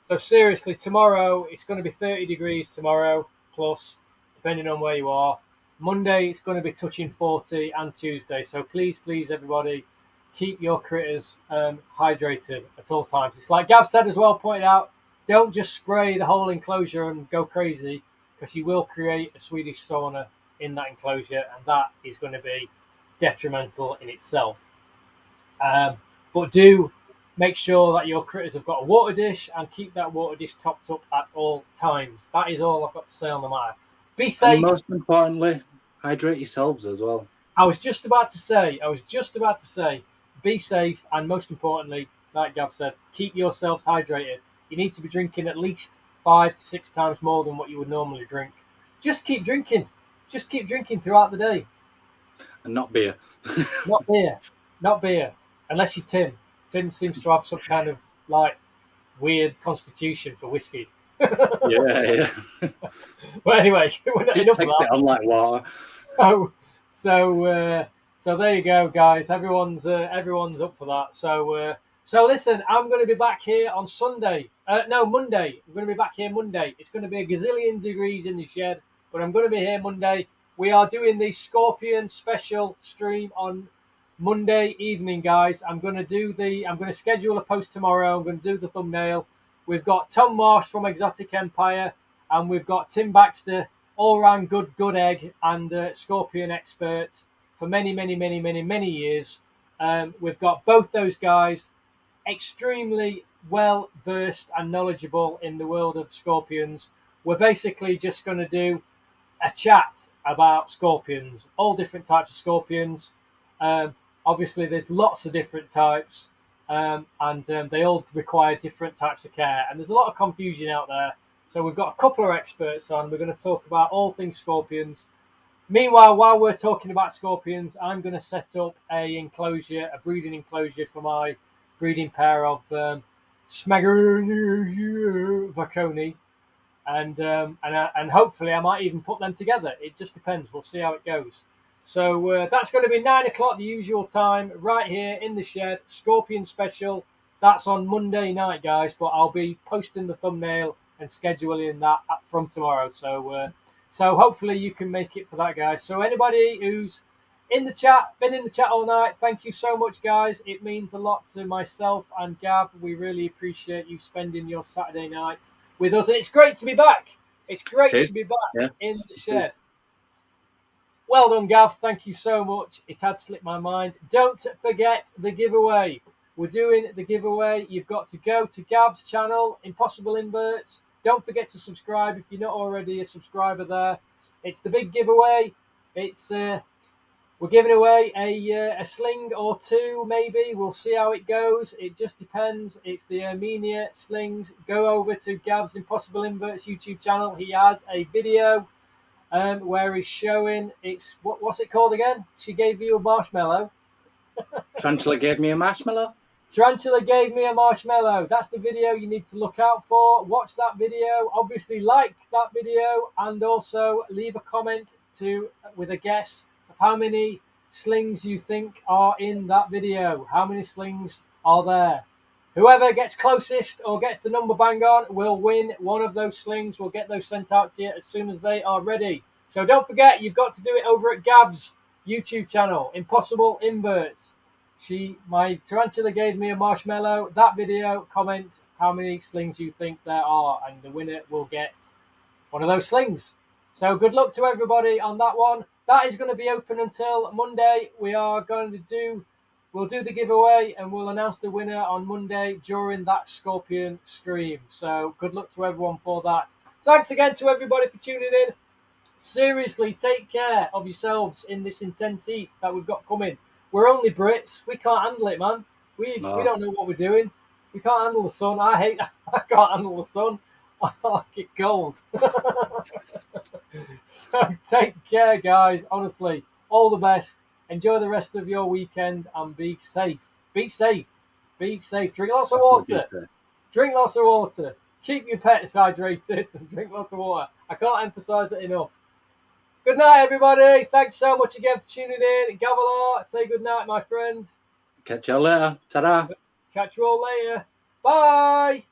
So seriously, tomorrow, it's going to be 30 degrees tomorrow, plus, depending on where you are. Monday, it's going to be touching 40, and Tuesday. So please, everybody, keep your critters hydrated at all times. It's like Gav said as well, pointed out, don't just spray the whole enclosure and go crazy, because you will create a Swedish sauna in that enclosure, and that is going to be detrimental in itself. But do make sure that your critters have got a water dish, and keep that water dish topped up at all times. That is all I've got to say on the matter. Be safe. And most importantly, hydrate yourselves as well. I was just about to say, be safe, and most importantly, like Gav said, keep yourselves hydrated. You need to be drinking at least 5 to 6 times more than what you would normally drink. Just keep drinking. Just keep drinking throughout the day. And not beer. Not beer. Unless you're Tim. Tim seems to have some kind of like weird constitution for whiskey. Yeah. But anyway, just takes it on like water. Oh, so there you go, guys. Everyone's up for that. So listen, I'm going to be back here on Monday. I'm going to be back here Monday. It's going to be a gazillion degrees in the shed, but I'm going to be here Monday. We are doing the Scorpion special stream on Monday evening, guys. I'm going to schedule a post tomorrow. I'm going to do the thumbnail. We've got Tom Marsh from Exotic Empire, and we've got Tim Baxter, all-round good egg and Scorpion expert for many years. We've got both those guys extremely well versed and knowledgeable in the world of scorpions. We're basically just going to do a chat about scorpions, all different types of scorpions. Obviously, there's lots of different types, and they all require different types of care. And there's a lot of confusion out there. So we've got a couple of experts on. We're going to talk about all things scorpions. Meanwhile, while we're talking about scorpions, I'm going to set up a breeding enclosure for my breeding pair of Smagorni, and hopefully I might even put them together. It just depends. We'll see how it goes. So that's going to be 9 o'clock, the usual time, right here in the shed. Scorpion special. That's on Monday night, guys. But I'll be posting the thumbnail and scheduling that from tomorrow. So hopefully you can make it for that, guys. So anybody who's in the chat, been in the chat all night, thank you so much, guys. It means a lot to myself and Gav. We really appreciate you spending your Saturday night with us. And it's great to be back. It's great to be back in the shed. Well done, Gav. Thank you so much. It had slipped my mind. Don't forget the giveaway. We're doing the giveaway. You've got to go to Gav's channel, Impossible Inverts. Don't forget to subscribe if you're not already a subscriber there. It's the big giveaway. It's we're giving away a sling or two, maybe. We'll see how it goes. It just depends. It's the Armenia slings. Go over to Gav's Impossible Inverts YouTube channel. He has a video where he's showing. It's what's it called again? She gave you a marshmallow. Tarantula gave me a marshmallow. Tarantula gave me a marshmallow. That's the video you need to look out for. Watch that video. Obviously, like that video, and also leave a comment with a guess of how many slings you think are in that video. How many slings are there? Whoever gets closest or gets the number bang on will win one of those slings. We'll get those sent out to you as soon as they are ready. So don't forget, you've got to do it over at Gab's YouTube channel, Impossible Inverts. My tarantula gave me a marshmallow. That video, comment how many slings you think there are, and the winner will get one of those slings. So good luck to everybody on that one. That is going to be open until Monday. We'll do the giveaway and we'll announce the winner on Monday during that Scorpion stream. So good luck to everyone for that. Thanks again to everybody for tuning in. Seriously, take care of yourselves in this intense heat that we've got coming. We're only Brits. We can't handle it, man. We don't know what we're doing. We can't handle the sun. I can't handle the sun. I get cold. So take care, guys. Honestly, all the best. Enjoy the rest of your weekend and be safe. Be safe. Be safe. Drink lots of water. Drink lots of water. Keep your pets hydrated and drink lots of water. I can't emphasize it enough. Good night, everybody. Thanks so much again for tuning in. Gavala, say good night, my friend. Catch you all later. Ta-da. Catch you all later. Bye.